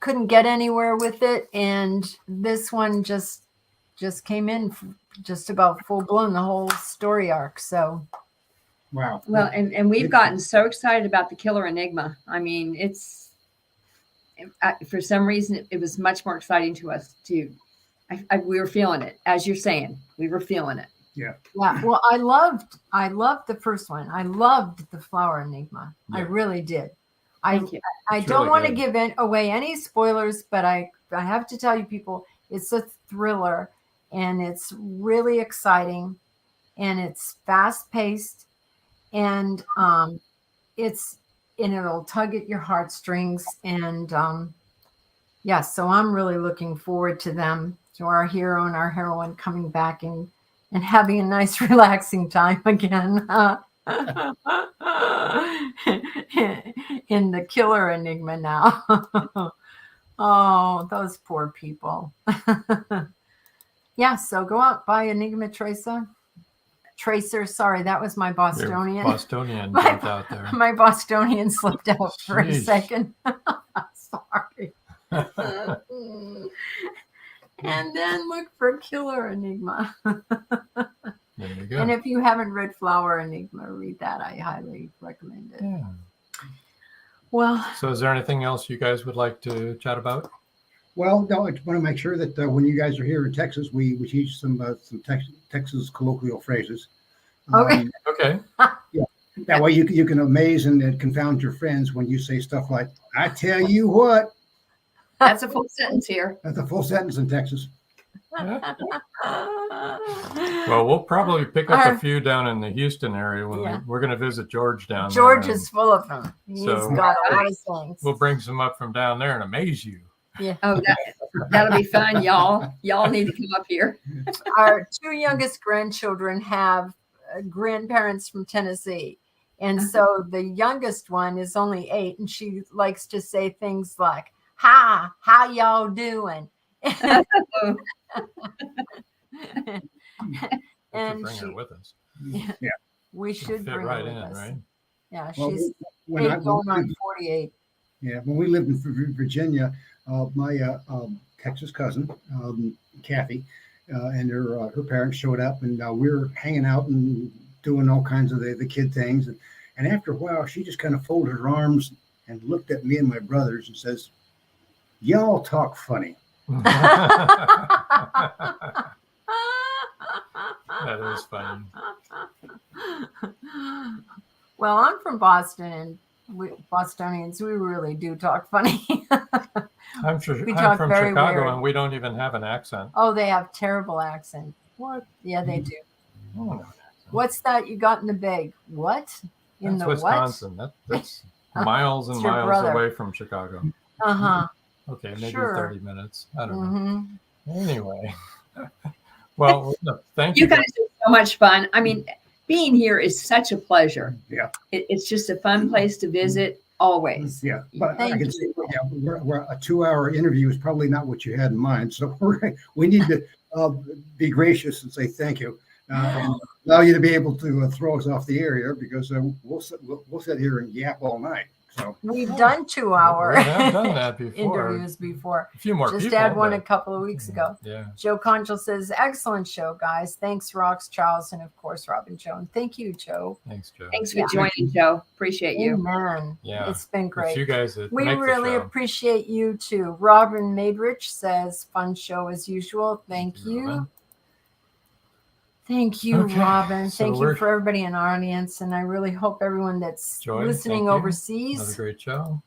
couldn't get anywhere with it. And this one just came in just about full blown, the whole story arc. So wow. Well, and we've gotten so excited about the Killer Enigma. I mean, for some reason it was much more exciting to us too. We were feeling it, as you're saying. We were feeling it. Yeah. Well, I loved the first one. I loved the Flower Enigma. Yeah. I really did. Thank you. I don't want to give away any spoilers, but I have to tell you people, it's a thriller and it's really exciting and it's fast paced and it'll tug at your heartstrings. And so I'm really looking forward to them, to our hero and our heroine coming back and having a nice relaxing time again. In the Killer Enigma now. Oh, those poor people. Yeah, so go out, buy Enigma Tracer. Sorry, that was my Bostonian. Your Bostonian jumped out there. My Bostonian slipped out for a second. Sorry. And then look for Killer Enigma. There you go. And if you haven't read Flower Enigma, read that. I highly recommend it. Yeah. Well. So is there anything else you guys would like to chat about? Well, no, I just want to make sure that when you guys are here in Texas, we teach some Texas colloquial phrases. Okay. Okay. Yeah. That way you can amaze and confound your friends when you say stuff like, I tell you what. That's a full sentence here. That's a full sentence in Texas. Well, we'll probably pick up a few down in the Houston area when we're going to visit George down there. George is full of them. He's got a lot of things. We'll bring some up from down there and amaze you. Yeah. Oh, that'll be fun, y'all. Y'all need to come up here. Our 2 youngest grandchildren have grandparents from Tennessee. And so the youngest one is only 8, and she likes to say things like, hi, how y'all doing? And bring her with us. Yeah. We should fit bring right her in, with us. right? Yeah, Well, she's when 8 going on 48. Yeah, when we lived in Virginia, my Texas cousin, Kathy, and her parents showed up, and we were hanging out and doing all kinds of the kid things. And after a while, she just kind of folded her arms and looked at me and my brothers and says, y'all talk funny. That is funny. Well, I'm from Boston, and Bostonians, we really do talk funny. I'm from very Chicago, weird. And we don't even have an accent. Oh, they have terrible accent. What? Yeah, they do. Oh, no. What's that you got in the bag? What? That's Wisconsin. That's miles and miles away from Chicago. Uh-huh. Okay, maybe Sure. 30 minutes. I don't Mm-hmm. know. Anyway. Well, thank you. You guys are so much fun. I mean, being here is such a pleasure. Yeah. It's just a fun place to visit always. Yeah, but Thank I can you. see, we're a 2-hour interview is probably not what you had in mind. So we need to be gracious and say thank you, and allow you to be able to throw us off the air here, because we'll sit here and yap all night. So We've done 2-hour We have done that before. interviews before. A few more Just people. had one but- a couple of weeks ago. Yeah. Joe Conchel says, excellent show, guys. Thanks, Rox, Charles, and of course, Robin Joan. Thank you, Joe. Thanks, Joe. Thanks for Yeah. joining, Joe. Appreciate you. Amen. Yeah. It's been It's great. you guys that We make the really show. appreciate you too. Robin Maidrich says, fun show as usual. Thank you. Robin. Thank you, Okay, Robin. so Thank you we're- for everybody in our audience. And I really hope everyone that's Joy, listening thank you. overseas Another great show.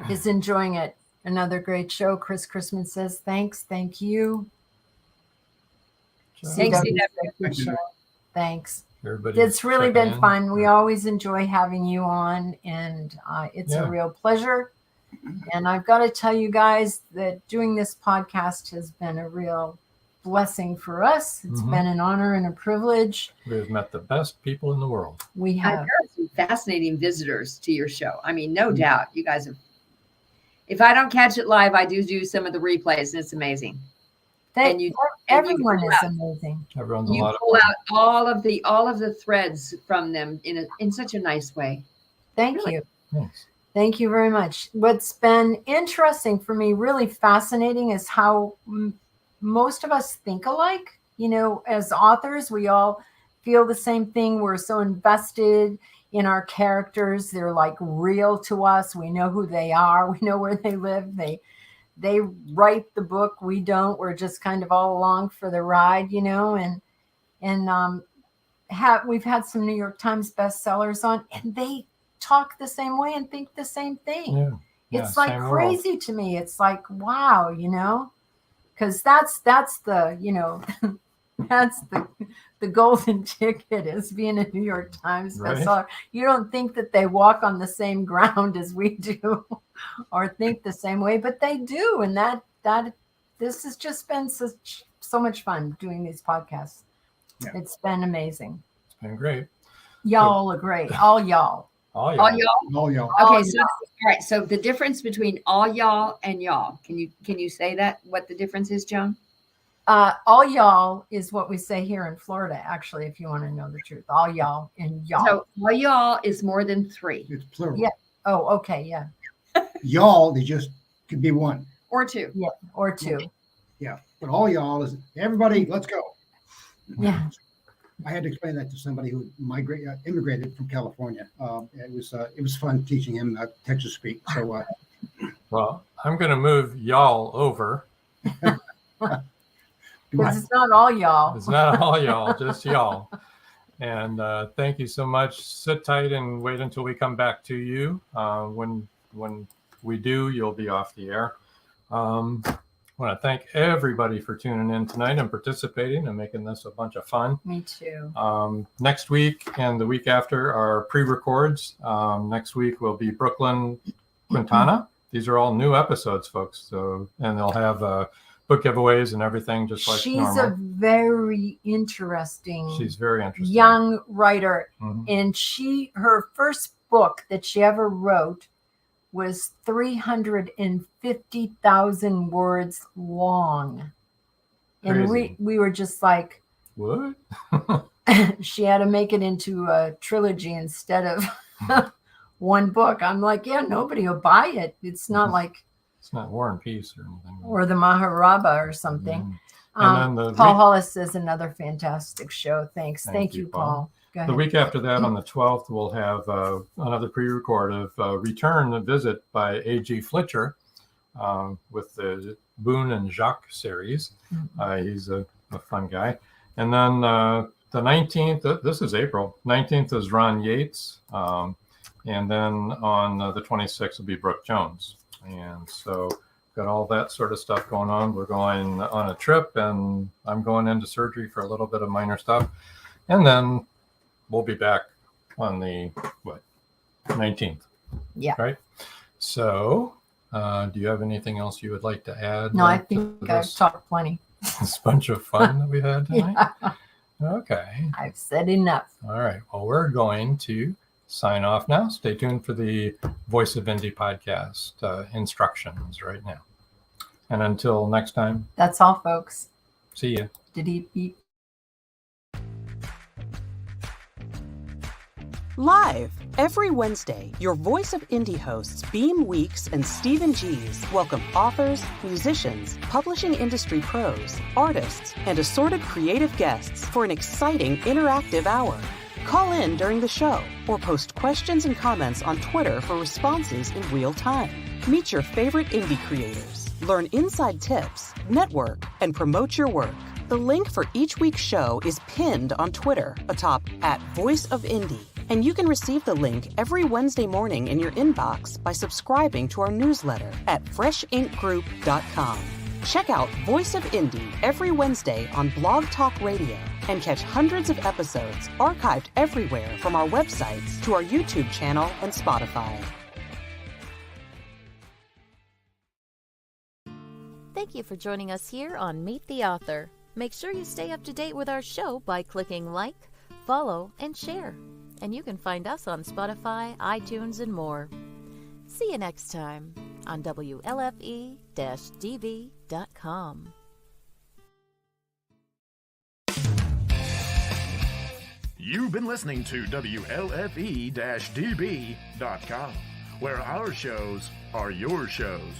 is enjoying it. Another great show. Chris Chrisman says, thanks. Thank you. Joe. Thanks, CW said, Thank good you. show. Thanks. Everybody It's really checking been in. fun. We always enjoy having you on, and it's Yeah. a real pleasure. And I've got to tell you guys that doing this podcast has been a real blessing for us. It's Mhm. been an honor and a privilege. We've met the best people in the world. We I've have. heard some fascinating visitors to your show. I mean, no doubt you guys have. If I don't catch it live, I do some of the replays, and it's amazing. And you- everyone pull is out- amazing. Everyone's a You lot of pull out all of the threads from them in such a nice way. Thank Really? you. Thanks. Thank you very much. What's been interesting for me, really fascinating, is how most of us think alike. You know, as authors, we all feel the same thing. We're so invested in our characters. They're like real to us. We know who they are. We know where they live. They write the book. We don't. We're just kind of all along for the ride, you know, and we've had some New York Times bestsellers on, and they talk the same way and think the same thing. Yeah. Yeah, It's like same world. crazy to me. It's like, wow, you know, because that's the, you know, that's the golden ticket is being a New York Times Right. bestseller. You don't think that they walk on the same ground as we do or think the same way, but they do. And that this has just been so much fun doing these podcasts. Yeah. It's been amazing. It's been great. Y'all are great. All y'all. All All y'all. y'all. all y'all. All Okay, so all right. So the difference between all y'all and y'all. Can you say that? What the difference is, Joan? All y'all is what we say here in Florida, actually, if you want to know the truth. All y'all and y'all. So all y'all is more than 3 It's plural. Yeah. Oh, okay. Yeah. Y'all, they just could be one. or 2. Yeah. Or 2. Yeah, but all y'all is everybody. Let's go. Yeah. I had to explain that to somebody who immigrated from California. It was fun teaching him Texas speak. So Well, I'm going to move y'all over. Because it's not all y'all. It's not all y'all, just y'all. And thank you so much. Sit tight and wait until we come back to you. When we do, you'll be off the air. I want to thank everybody for tuning in tonight and participating and making this a bunch of fun. Me too. Next week and the week after are pre-records. Next week will be Brooklyn Quintana. These are all new episodes, folks. So, and they'll have book giveaways and everything, just like She's normal. a very interesting She's very interesting. young writer. Mhm. And her first book that she ever wrote was 350,000 words long. And Crazy. we were just like, What? she had to make it into a trilogy instead of one book. I'm like, yeah, nobody will buy it. It's not like, It's not War and Peace or anything. or the Maharaba or something. And then the Paul week- Hollis says another fantastic show. Thanks. Thank Thank you, you, Paul. Paul. Go ahead. The week after that, on the 12th, we'll have another pre-record of Return the Visit by A.G. Fletcher with the Boone and Jacques series. He's a fun guy. And then the 19th, this is April, 19th is Ron Yates. And then on the 26th will be Brooke Jones. And so got all that sort of stuff going on. We're going on a trip, and I'm going into surgery for a little bit of minor stuff. And then we'll be back on the 19th. Yeah. Right. So Do you have anything else you would like to add? No, I think I've talked plenty. This bunch of fun that we've had tonight? Yeah. Okay. I've said enough. All right. Well, we're going to sign off now. Stay tuned for the Voice of Indie podcast instructions right now. And until next time. That's all, folks. See ya. Beep. Live every Wednesday, your Voice of Indie hosts Beam Weeks and Stephen Gees welcome authors, musicians, publishing industry pros, artists, and assorted creative guests for an exciting interactive hour. Call in during the show or post questions and comments on Twitter for responses in real time. Meet your favorite indie creators, learn inside tips, network, and promote your work. The link for each week's show is pinned on Twitter atop @VoiceOfIndie. And you can receive the link every Wednesday morning in your inbox by subscribing to our newsletter at freshinkgroup.com. Check out Voice of Indie every Wednesday on Blog Talk Radio and catch hundreds of episodes archived everywhere from our websites to our YouTube channel and Spotify. Thank you for joining us here on Meet the Author. Make sure you stay up to date with our show by clicking like, follow, and share. And you can find us on Spotify, iTunes, and more. See you next time on WLFE-DB.com. You've been listening to WLFE-DB.com, where our shows are your shows.